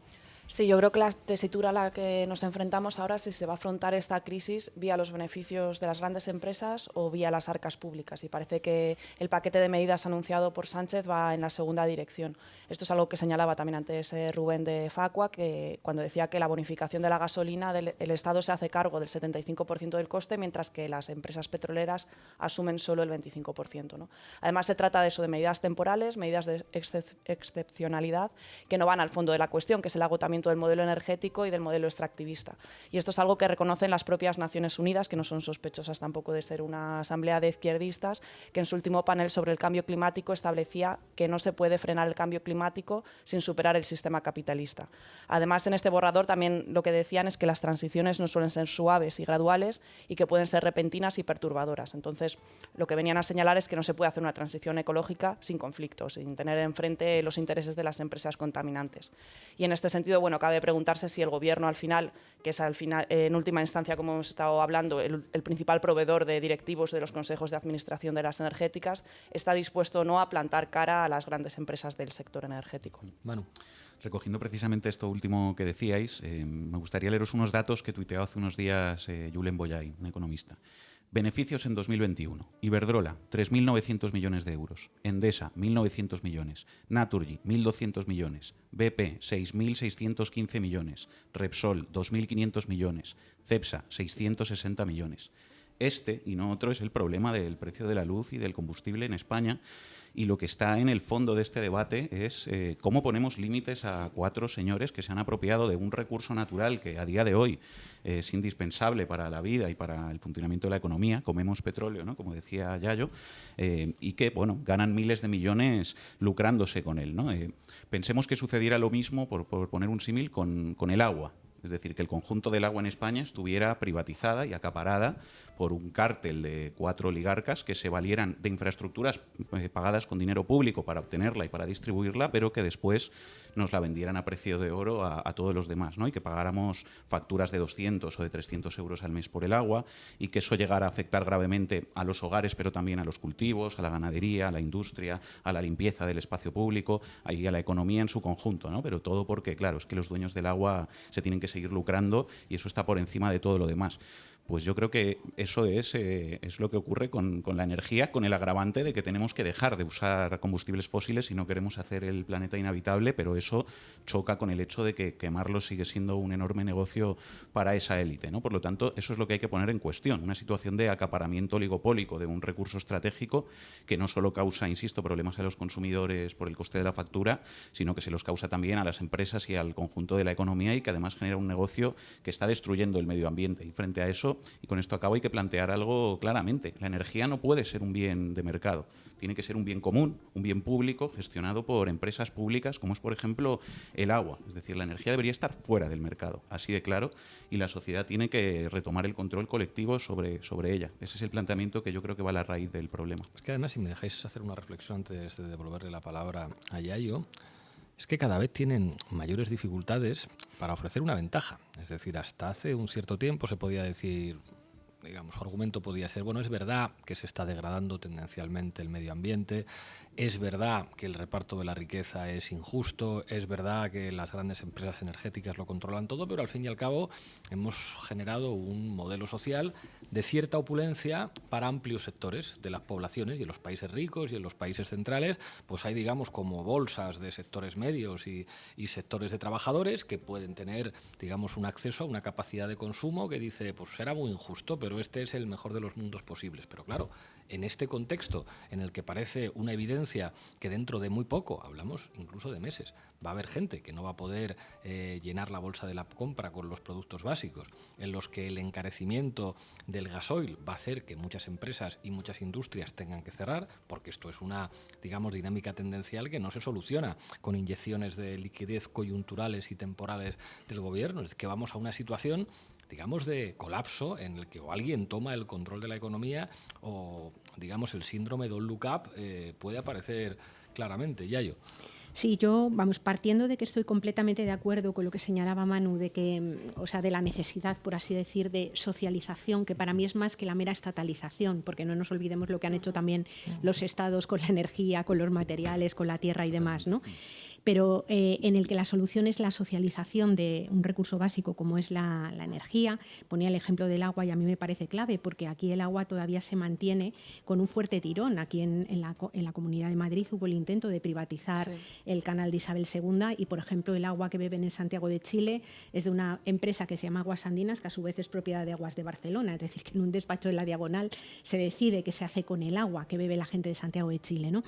Sí, yo creo que la tesitura a la que nos enfrentamos ahora es si se va a afrontar esta crisis vía los beneficios de las grandes empresas o vía las arcas públicas. Y parece que el paquete de medidas anunciado por Sánchez va en la segunda dirección. Esto es algo que señalaba también antes Rubén de Facua, que cuando decía que la bonificación de la gasolina, el Estado se hace cargo del 75% del coste, mientras que las empresas petroleras asumen solo el 25%, ¿no? Además, se trata de eso, de medidas temporales, medidas de excepcionalidad, que no van al fondo de la cuestión, que es el agotamiento del modelo energético y del modelo extractivista. Y esto es algo que reconocen las propias Naciones Unidas, que no son sospechosas tampoco de ser una asamblea de izquierdistas, que en su último panel sobre el cambio climático establecía que no se puede frenar el cambio climático sin superar el sistema capitalista. Además, en este borrador también lo que decían es que las transiciones no suelen ser suaves y graduales y que pueden ser repentinas y perturbadoras. Entonces, lo que venían a señalar es que no se puede hacer una transición ecológica sin conflictos, sin tener enfrente los intereses de las empresas contaminantes. Y en este sentido, bueno, cabe preguntarse si el Gobierno al final, que es en última instancia, como hemos estado hablando, el principal proveedor de directivos de los consejos de administración de las energéticas, está dispuesto o no a plantar cara a las grandes empresas del sector energético. Manu. Recogiendo precisamente esto último que decíais, me gustaría leeros unos datos que tuiteó hace unos días Julen Boyay, un economista. Beneficios en 2021. Iberdrola, 3.900 millones de euros. Endesa, 1.900 millones. Naturgy, 1.200 millones. BP, 6.615 millones. Repsol, 2.500 millones. Cepsa, 660 millones. Este, y no otro, es el problema del precio de la luz y del combustible en España. Y lo que está en el fondo de este debate es cómo ponemos límites a 4 señores que se han apropiado de un recurso natural que a día de hoy es indispensable para la vida y para el funcionamiento de la economía. Comemos petróleo, ¿no?, como decía Yayo, y que bueno, ganan miles de millones lucrándose con él, ¿no? Pensemos que sucediera lo mismo, por poner un símil, con el agua. Es decir, que el conjunto del agua en España estuviera privatizada y acaparada por un cártel de 4 oligarcas que se valieran de infraestructuras pagadas con dinero público para obtenerla y para distribuirla, pero que después nos la vendieran a precio de oro a todos los demás, ¿no? Y que pagáramos facturas de 200 o de 300 euros al mes por el agua, y que eso llegara a afectar gravemente a los hogares, pero también a los cultivos, a la ganadería, a la industria, a la limpieza del espacio público y a la economía en su conjunto, ¿no? Pero todo porque, claro, es que los dueños del agua se tienen que seguir lucrando y eso está por encima de todo lo demás. Pues yo creo que eso es lo que ocurre con la energía, con el agravante de que tenemos que dejar de usar combustibles fósiles si no queremos hacer el planeta inhabitable, pero eso choca con el hecho de que quemarlos sigue siendo un enorme negocio para esa élite, ¿no? Por lo tanto, eso es lo que hay que poner en cuestión, una situación de acaparamiento oligopólico de un recurso estratégico que no solo causa, insisto, problemas a los consumidores por el coste de la factura, sino que se los causa también a las empresas y al conjunto de la economía, y que además genera un negocio que está destruyendo el medio ambiente. Y frente a eso, y con esto acabo, hay que plantear algo claramente. La energía no puede ser un bien de mercado. Tiene que ser un bien común, un bien público, gestionado por empresas públicas, como es, por ejemplo, el agua. Es decir, la energía debería estar fuera del mercado, así de claro, y la sociedad tiene que retomar el control colectivo sobre ella. Ese es el planteamiento que yo creo que va a la raíz del problema. Es que además, si me dejáis hacer una reflexión antes de devolverle la palabra a Yayo, es que cada vez tienen mayores dificultades para ofrecer una ventaja. Es decir, hasta hace un cierto tiempo se podía decir, digamos, su argumento podía ser, bueno, es verdad que se está degradando tendencialmente el medio ambiente, es verdad que el reparto de la riqueza es injusto, es verdad que las grandes empresas energéticas lo controlan todo, pero al fin y al cabo hemos generado un modelo social de cierta opulencia para amplios sectores de las poblaciones, y en los países ricos y en los países centrales pues hay, digamos, como bolsas de sectores medios y sectores de trabajadores que pueden tener, digamos, un acceso a una capacidad de consumo que dice, pues será muy injusto, pero este es el mejor de los mundos posibles. Pero claro, en este contexto en el que parece una evidencia que dentro de muy poco, hablamos incluso de meses, va a haber gente que no va a poder llenar la bolsa de la compra con los productos básicos, en los que el encarecimiento del gasoil va a hacer que muchas empresas y muchas industrias tengan que cerrar, porque esto es una, digamos, dinámica tendencial que no se soluciona con inyecciones de liquidez coyunturales y temporales del gobierno. Es que vamos a una situación, digamos, de colapso en el que o alguien toma el control de la economía o, digamos, el síndrome Don't Look Up puede aparecer claramente. Yayo. Sí, yo, vamos, partiendo de que estoy completamente de acuerdo con lo que señalaba Manu, de que, o sea, de la necesidad, por así decir, de socialización, que para mí es más que la mera estatalización, porque no nos olvidemos lo que han hecho también los estados con la energía, con los materiales, con la tierra y demás, ¿no? Pero en el que la solución es la socialización de un recurso básico como es la energía. Ponía el ejemplo del agua y a mí me parece clave, porque aquí el agua todavía se mantiene con un fuerte tirón. Aquí en la Comunidad de Madrid hubo el intento de privatizar el canal de Isabel II y, por ejemplo, el agua que beben en Santiago de Chile es de una empresa que se llama Aguas Andinas, que a su vez es propiedad de Aguas de Barcelona. Es decir, que en un despacho de la Diagonal se decide qué se hace con el agua que bebe la gente de Santiago de Chile, ¿no?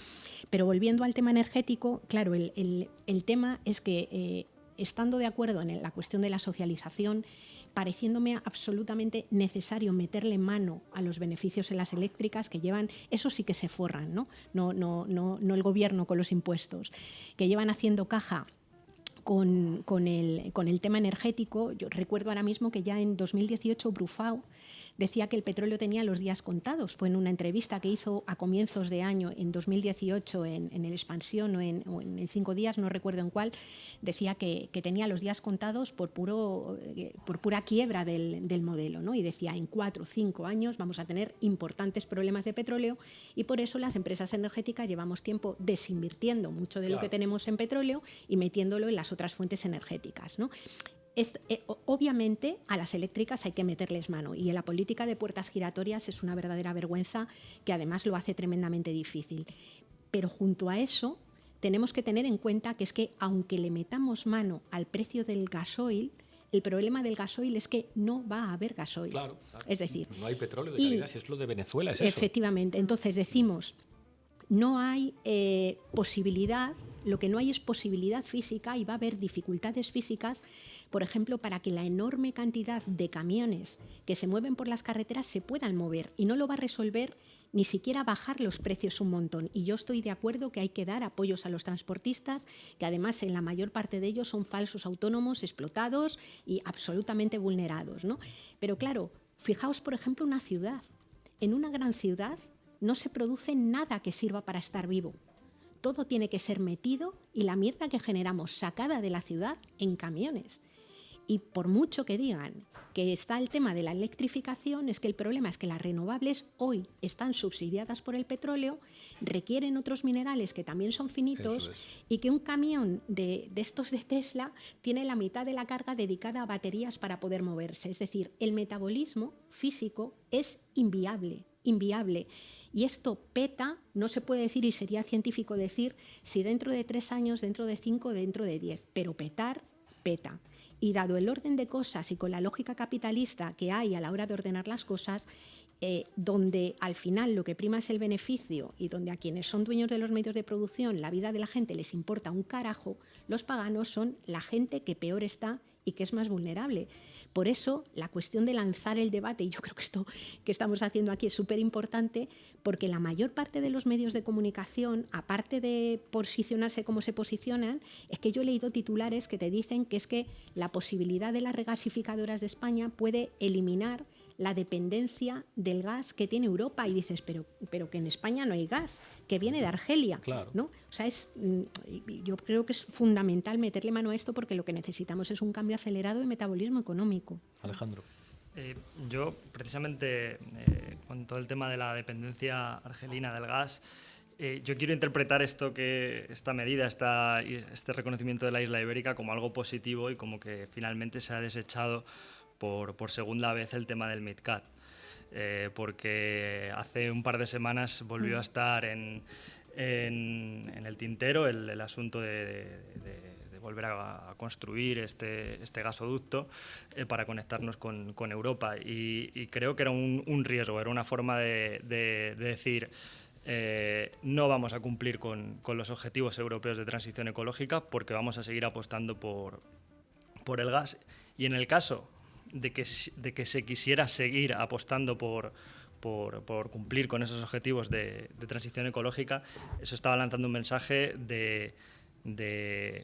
Pero volviendo al tema energético, claro, el tema es que, estando de acuerdo en la cuestión de la socialización, pareciéndome absolutamente necesario meterle mano a los beneficios en las eléctricas que llevan, eso sí que se forran, ¿no? No el gobierno con los impuestos, que llevan haciendo caja con el tema energético. Yo recuerdo ahora mismo que ya en 2018 Brufau decía que el petróleo tenía los días contados. Fue en una entrevista que hizo a comienzos de año, en 2018, en el Expansión o en el 5 días, no recuerdo en cuál, decía que tenía los días contados por pura quiebra del modelo, ¿no? Y decía, en 4 o 5 años vamos a tener importantes problemas de petróleo y por eso las empresas energéticas llevamos tiempo desinvirtiendo mucho de lo que tenemos en petróleo y metiéndolo en las otras fuentes energéticas, ¿no? Obviamente a las eléctricas hay que meterles mano y en la política de puertas giratorias es una verdadera vergüenza que además lo hace tremendamente difícil. Pero junto a eso tenemos que tener en cuenta que es que aunque le metamos mano al precio del gasoil, El problema del gasoil es que no va a haber gasoil. Claro. Es decir, no hay petróleo de calidad, si es lo de Venezuela, es eso. Efectivamente. Entonces decimos, no hay posibilidad, lo que no hay es posibilidad física y va a haber dificultades físicas, por ejemplo, para que la enorme cantidad de camiones que se mueven por las carreteras se puedan mover, y no lo va a resolver ni siquiera bajar los precios un montón. Y yo estoy de acuerdo que hay que dar apoyos a los transportistas, que además en la mayor parte de ellos son falsos autónomos, explotados y absolutamente vulnerados, ¿no? Pero claro, fijaos, por ejemplo, una ciudad. En una gran ciudad no se produce nada que sirva para estar vivo. Todo tiene que ser metido y la mierda que generamos sacada de la ciudad en camiones. Y por mucho que digan que está el tema de la electrificación, es que el problema es que las renovables hoy están subsidiadas por el petróleo, requieren otros minerales que también son finitos, y que un camión de estos de Tesla tiene la mitad de la carga dedicada a baterías para poder moverse. Es decir, el metabolismo físico es inviable. Y esto peta, no se puede decir, y sería científico decir, si dentro de 3 años, dentro de 5, dentro de 10, pero petar, peta. Y dado el orden de cosas y con la lógica capitalista que hay a la hora de ordenar las cosas, donde al final lo que prima es el beneficio y donde a quienes son dueños de los medios de producción la vida de la gente les importa un carajo, los paganos son la gente que peor está y que es más vulnerable. Por eso la cuestión de lanzar el debate, y yo creo que esto que estamos haciendo aquí es súper importante, porque la mayor parte de los medios de comunicación, aparte de posicionarse como se posicionan, es que yo he leído titulares que te dicen que es que la posibilidad de las regasificadoras de España puede eliminar la dependencia del gas que tiene Europa, y dices, pero que en España no hay gas, que viene de Argelia, claro, ¿no? O sea, yo creo que es fundamental meterle mano a esto, porque lo que necesitamos es un cambio acelerado de metabolismo económico. Alejandro. Yo, precisamente, con todo el tema de la dependencia argelina del gas, yo quiero interpretar esta medida, este reconocimiento de la isla ibérica como algo positivo, y como que finalmente se ha desechado por segunda vez el tema del MidCat, porque hace un par de semanas volvió a estar en el tintero el asunto de volver a construir este gasoducto para conectarnos con Europa, y creo que era un riesgo, era una forma de decir, no vamos a cumplir con los objetivos europeos de transición ecológica porque vamos a seguir apostando por el gas, y en el caso de que se quisiera seguir apostando por cumplir con esos objetivos de transición ecológica, eso estaba lanzando un mensaje de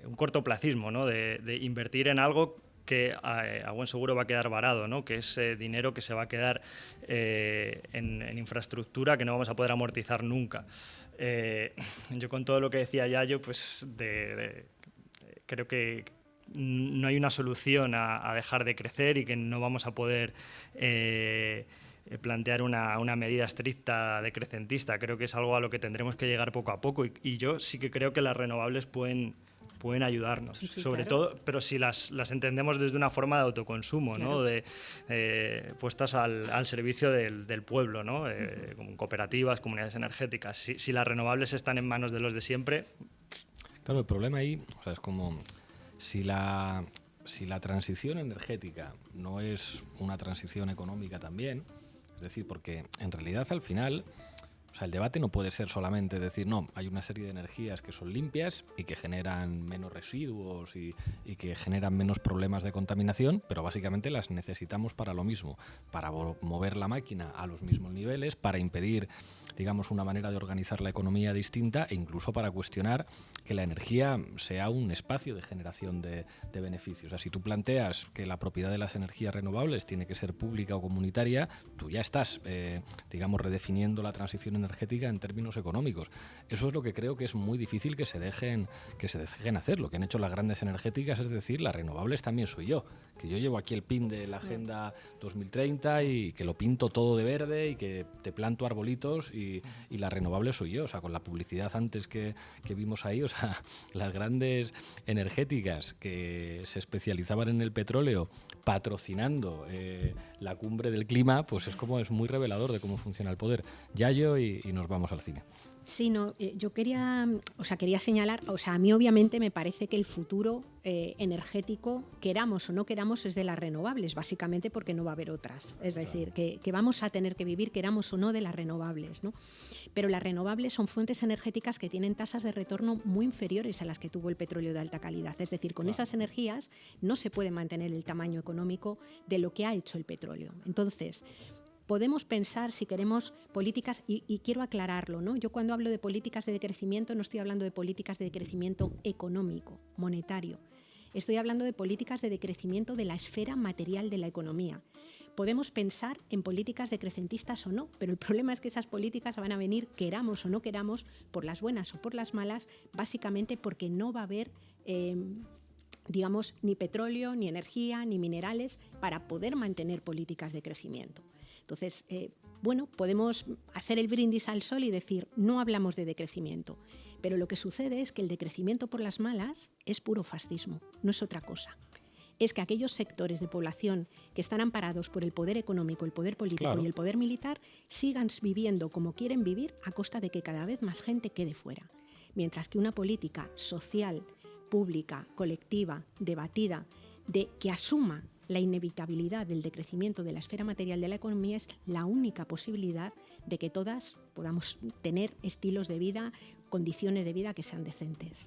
un cortoplacismo, ¿no? de invertir en algo que a buen seguro va a quedar varado, ¿no? Que es dinero que se va a quedar en infraestructura que no vamos a poder amortizar nunca. Yo, con todo lo que decía Yayo, pues creo que no hay una solución a dejar de crecer, y que no vamos a poder plantear una medida estricta decrecentista. Creo que es algo a lo que tendremos que llegar poco a poco, y yo sí que creo que las renovables pueden ayudarnos, sí, sobre todo, pero si las entendemos desde una forma de autoconsumo, claro, ¿no? Puestas al servicio del pueblo, ¿no? Como cooperativas, comunidades energéticas. Si las renovables están en manos de los de siempre... Claro, el problema ahí, o sea, es como... Si la transición energética no es una transición económica también, es decir, porque en realidad al final, o sea, el debate no puede ser solamente decir, no, hay una serie de energías que son limpias y que generan menos residuos y que generan menos problemas de contaminación, pero básicamente las necesitamos para lo mismo, para mover la máquina a los mismos niveles, para impedir, digamos, una manera de organizar la economía distinta, e incluso para cuestionar que la energía sea un espacio de generación de beneficios. O sea, si tú planteas que la propiedad de las energías renovables tiene que ser pública o comunitaria, tú ya estás, digamos, redefiniendo la transición energética en términos económicos. Eso es lo que creo que es muy difícil que se dejen hacer. Lo que han hecho las grandes energéticas es decir, las renovables también soy yo, que yo llevo aquí el pin de la Agenda 2030 y que lo pinto todo de verde y que te planto arbolitos, y las renovables soy yo. O sea, con la publicidad antes que vimos ahí, o sea, las grandes energéticas que se especializaban en el petróleo patrocinando la cumbre del clima, pues es muy revelador de cómo funciona el poder. Yayo, y nos vamos al cine. Sí, no, yo quería señalar, a mí obviamente me parece que el futuro energético, queramos o no queramos, es de las renovables, básicamente porque no va a haber otras. Es decir, que vamos a tener que vivir, queramos o no, de las renovables, ¿no? Pero las renovables son fuentes energéticas que tienen tasas de retorno muy inferiores a las que tuvo el petróleo de alta calidad. Es decir, con esas energías no se puede mantener el tamaño económico de lo que ha hecho el petróleo. Entonces, podemos pensar, si queremos, políticas, y quiero aclararlo, ¿no? Yo cuando hablo de políticas de decrecimiento no estoy hablando de políticas de decrecimiento económico, monetario. Estoy hablando de políticas de decrecimiento de la esfera material de la economía. Podemos pensar en políticas decrecentistas o no, pero el problema es que esas políticas van a venir, queramos o no queramos, por las buenas o por las malas, básicamente porque no va a haber ni petróleo, ni energía, ni minerales para poder mantener políticas de crecimiento. Entonces, podemos hacer el brindis al sol y decir, no hablamos de decrecimiento, pero lo que sucede es que el decrecimiento por las malas es puro fascismo, no es otra cosa. Es que aquellos sectores de población que están amparados por el poder económico, el poder político y el poder militar sigan viviendo como quieren vivir a costa de que cada vez más gente quede fuera. Mientras que una política social, pública, colectiva, debatida, que asuma la inevitabilidad del decrecimiento de la esfera material de la economía es la única posibilidad de que todas podamos tener estilos de vida, condiciones de vida que sean decentes.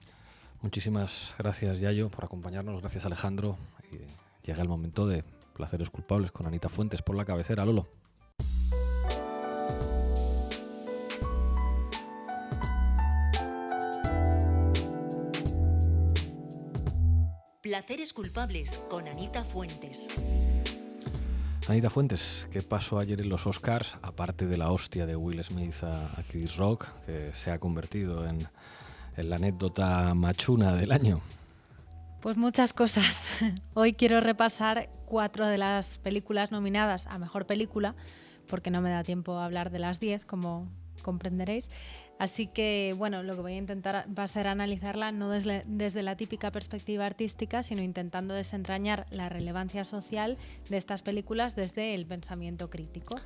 Muchísimas gracias, Yayo, por acompañarnos. Gracias, Alejandro. Y llega el momento de Placeres Culpables con Anita Fuentes por la cabecera. Lolo. Placeres Culpables con Anita Fuentes. Anita Fuentes, ¿qué pasó ayer en los Oscars? Aparte de la hostia de Will Smith a Chris Rock, que se ha convertido en la anécdota machuna del año. Pues muchas cosas. Hoy quiero repasar 4 de las películas nominadas a Mejor Película, porque no me da tiempo a hablar de las 10, como comprenderéis. Así que, lo que voy a intentar va a ser analizarla no desde la típica perspectiva artística, sino intentando desentrañar la relevancia social de estas películas desde el pensamiento crítico.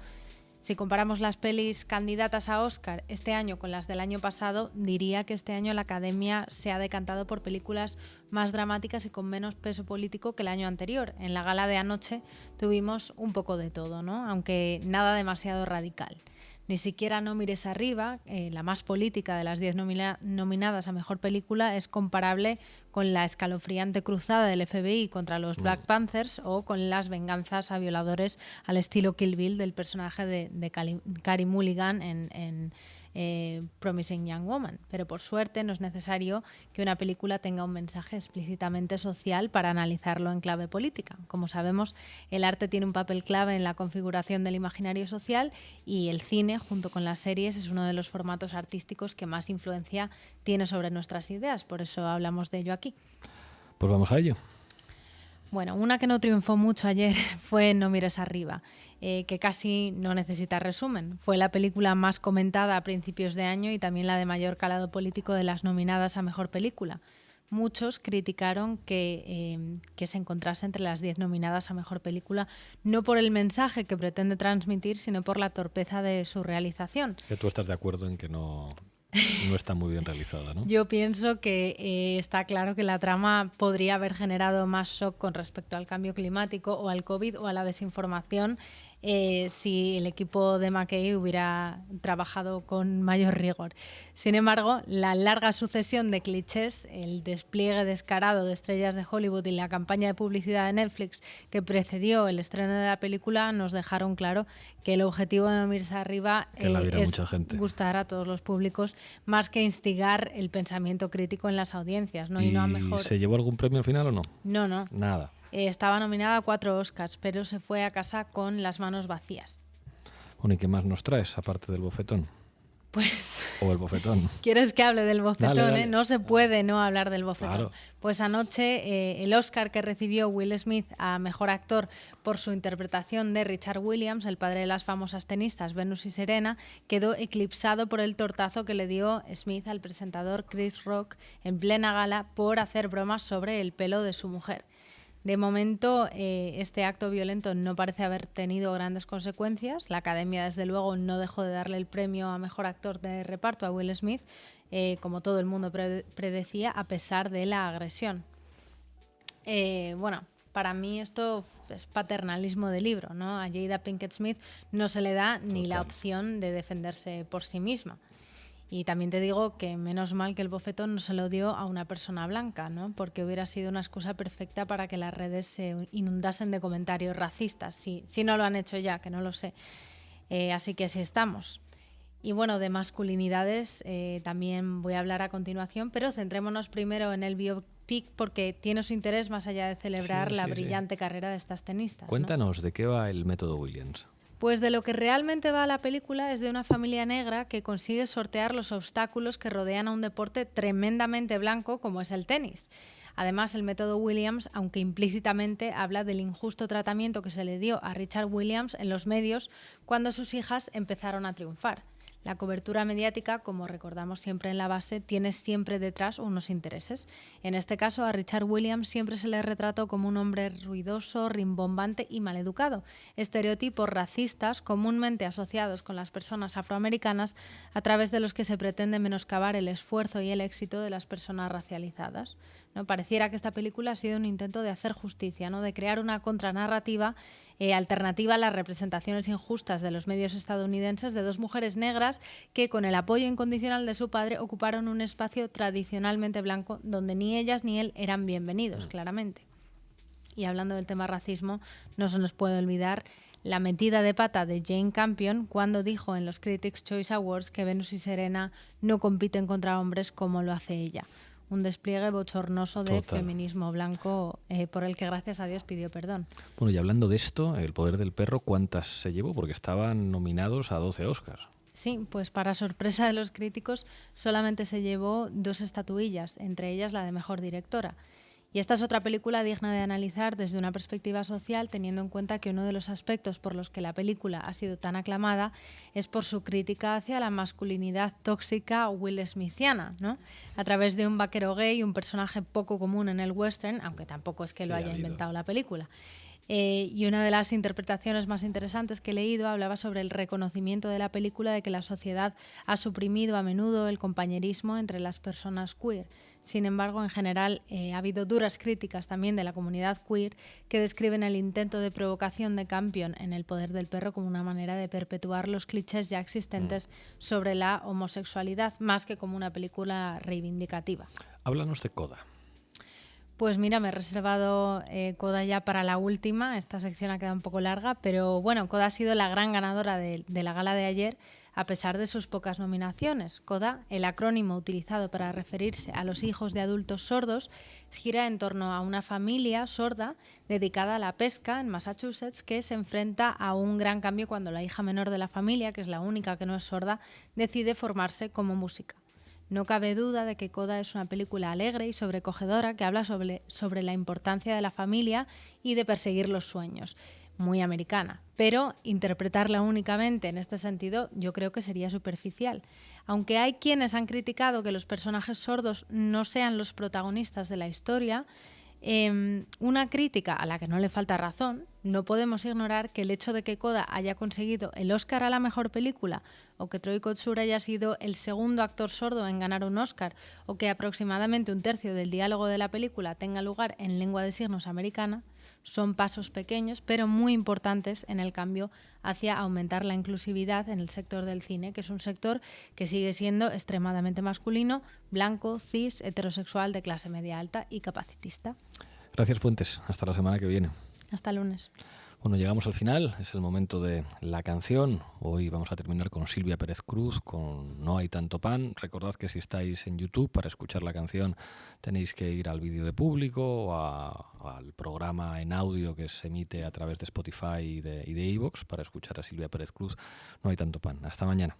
Si comparamos las pelis candidatas a Oscar este año con las del año pasado, diría que este año la Academia se ha decantado por películas más dramáticas y con menos peso político que el año anterior. En la gala de anoche tuvimos un poco de todo, ¿no? Aunque nada demasiado radical. Ni siquiera No mires arriba, la más política de las 10 nominadas a Mejor Película, es comparable con la escalofriante cruzada del FBI contra los Black Panthers o con las venganzas a violadores al estilo Kill Bill del personaje de Carey Mulligan en Promising Young Woman. Pero por suerte no es necesario que una película tenga un mensaje explícitamente social para analizarlo en clave política. Como sabemos, el arte tiene un papel clave en la configuración del imaginario social y el cine, junto con las series, es uno de los formatos artísticos que más influencia tiene sobre nuestras ideas. Por eso hablamos de ello aquí. Pues vamos a ello. Bueno, una que no triunfó mucho ayer fue No mires arriba, que casi no necesita resumen. Fue la película más comentada a principios de año y también la de mayor calado político de las nominadas a Mejor Película. Muchos criticaron que se encontrase entre las 10 nominadas a Mejor Película, no por el mensaje que pretende transmitir, sino por la torpeza de su realización. Que tú estás de acuerdo en que no está muy bien realizada, ¿no? Yo pienso que está claro que la trama podría haber generado más shock con respecto al cambio climático o al COVID o a la desinformación si el equipo de McKay hubiera trabajado con mayor rigor. Sin embargo, la larga sucesión de clichés, el despliegue descarado de estrellas de Hollywood y la campaña de publicidad de Netflix que precedió el estreno de la película nos dejaron claro que el objetivo de No mires arriba es gustar a todos los públicos más que instigar el pensamiento crítico en las audiencias, ¿no? ¿Y no a mejor... se llevó algún premio al final o no? No. Nada. Estaba nominada a 4 Oscars, pero se fue a casa con las manos vacías. Bueno, ¿y qué más nos traes, aparte del bofetón? Pues... O el bofetón. ¿Quieres que hable del bofetón? Dale. No se puede no hablar del bofetón. Claro. Pues anoche el Oscar que recibió Will Smith a Mejor Actor por su interpretación de Richard Williams, el padre de las famosas tenistas Venus y Serena, quedó eclipsado por el tortazo que le dio Smith al presentador Chris Rock en plena gala por hacer bromas sobre el pelo de su mujer. De momento, este acto violento no parece haber tenido grandes consecuencias. La Academia, desde luego, no dejó de darle el premio a Mejor Actor de Reparto a Will Smith, como todo el mundo predecía, a pesar de la agresión. Bueno, para mí esto es paternalismo de libro, ¿no? A Jada Pinkett Smith no se le da ni la opción de defenderse por sí misma. Y también te digo que menos mal que el bofetón no se lo dio a una persona blanca, ¿no? Porque hubiera sido una excusa perfecta para que las redes se inundasen de comentarios racistas. Si no lo han hecho ya, que no lo sé. Así que así estamos. Y bueno, de masculinidades también voy a hablar a continuación, pero centrémonos primero en el biopic porque tiene su interés más allá de celebrar la brillante carrera de estas tenistas. Cuéntanos, ¿no? ¿De qué va el método Williams? Pues de lo que realmente va la película es de una familia negra que consigue sortear los obstáculos que rodean a un deporte tremendamente blanco como es el tenis. Además, el método Williams, aunque implícitamente, habla del injusto tratamiento que se le dio a Richard Williams en los medios cuando sus hijas empezaron a triunfar. La cobertura mediática, como recordamos siempre en la base, tiene siempre detrás unos intereses. En este caso, a Richard Williams siempre se le retrató como un hombre ruidoso, rimbombante y maleducado, estereotipos racistas comúnmente asociados con las personas afroamericanas a través de los que se pretende menoscabar el esfuerzo y el éxito de las personas racializadas, ¿no? Pareciera que esta película ha sido un intento de hacer justicia, ¿no? De crear una contranarrativa alternativa a las representaciones injustas de los medios estadounidenses de dos mujeres negras que, con el apoyo incondicional de su padre, ocuparon un espacio tradicionalmente blanco donde ni ellas ni él eran bienvenidos, claramente. Y hablando del tema racismo, no se nos puede olvidar la metida de pata de Jane Campion cuando dijo en los Critics' Choice Awards que Venus y Serena no compiten contra hombres como lo hace ella. Un despliegue bochornoso de feminismo blanco por el que, gracias a Dios, pidió perdón. Bueno, y hablando de esto, El poder del perro, ¿cuántas se llevó? Porque estaban nominados a 12 Oscars. Sí, pues para sorpresa de los críticos, solamente se llevó 2 estatuillas, entre ellas la de mejor directora. Y esta es otra película digna de analizar desde una perspectiva social, teniendo en cuenta que uno de los aspectos por los que la película ha sido tan aclamada es por su crítica hacia la masculinidad tóxica Will Smithiana, ¿no? A través de un vaquero gay, un personaje poco común en el western, aunque tampoco es que lo haya inventado la película. Y una de las interpretaciones más interesantes que he leído hablaba sobre el reconocimiento de la película de que la sociedad ha suprimido a menudo el compañerismo entre las personas queer. Sin embargo, en general, ha habido duras críticas también de la comunidad queer que describen el intento de provocación de Campion en El poder del perro como una manera de perpetuar los clichés ya existentes sobre la homosexualidad, más que como una película reivindicativa. Háblanos de Coda. Pues mira, me he reservado Coda ya para la última. Esta sección ha quedado un poco larga, pero bueno, Coda ha sido la gran ganadora de la gala de ayer, a pesar de sus pocas nominaciones. Coda, el acrónimo utilizado para referirse a los hijos de adultos sordos, gira en torno a una familia sorda dedicada a la pesca en Massachusetts que se enfrenta a un gran cambio cuando la hija menor de la familia, que es la única que no es sorda, decide formarse como música. No cabe duda de que Coda es una película alegre y sobrecogedora que habla sobre la importancia de la familia y de perseguir los sueños. Muy americana, pero interpretarla únicamente en este sentido yo creo que sería superficial. Aunque hay quienes han criticado que los personajes sordos no sean los protagonistas de la historia, una crítica a la que no le falta razón, no podemos ignorar que el hecho de que Coda haya conseguido el Oscar a la mejor película o que Troy Kotsur haya sido el segundo actor sordo en ganar un Oscar o que aproximadamente un tercio del diálogo de la película tenga lugar en lengua de signos americana son pasos pequeños pero muy importantes en el cambio hacia aumentar la inclusividad en el sector del cine, que es un sector que sigue siendo extremadamente masculino, blanco, cis, heterosexual, de clase media alta y capacitista. Gracias, Fuentes. Hasta la semana que viene. Hasta el lunes. Bueno, llegamos al final, es el momento de la canción. Hoy vamos a terminar con Silvia Pérez Cruz, con No hay tanto pan. Recordad que si estáis en YouTube para escuchar la canción tenéis que ir al vídeo de público o al programa en audio que se emite a través de Spotify y de iVoox para escuchar a Silvia Pérez Cruz. No hay tanto pan. Hasta mañana.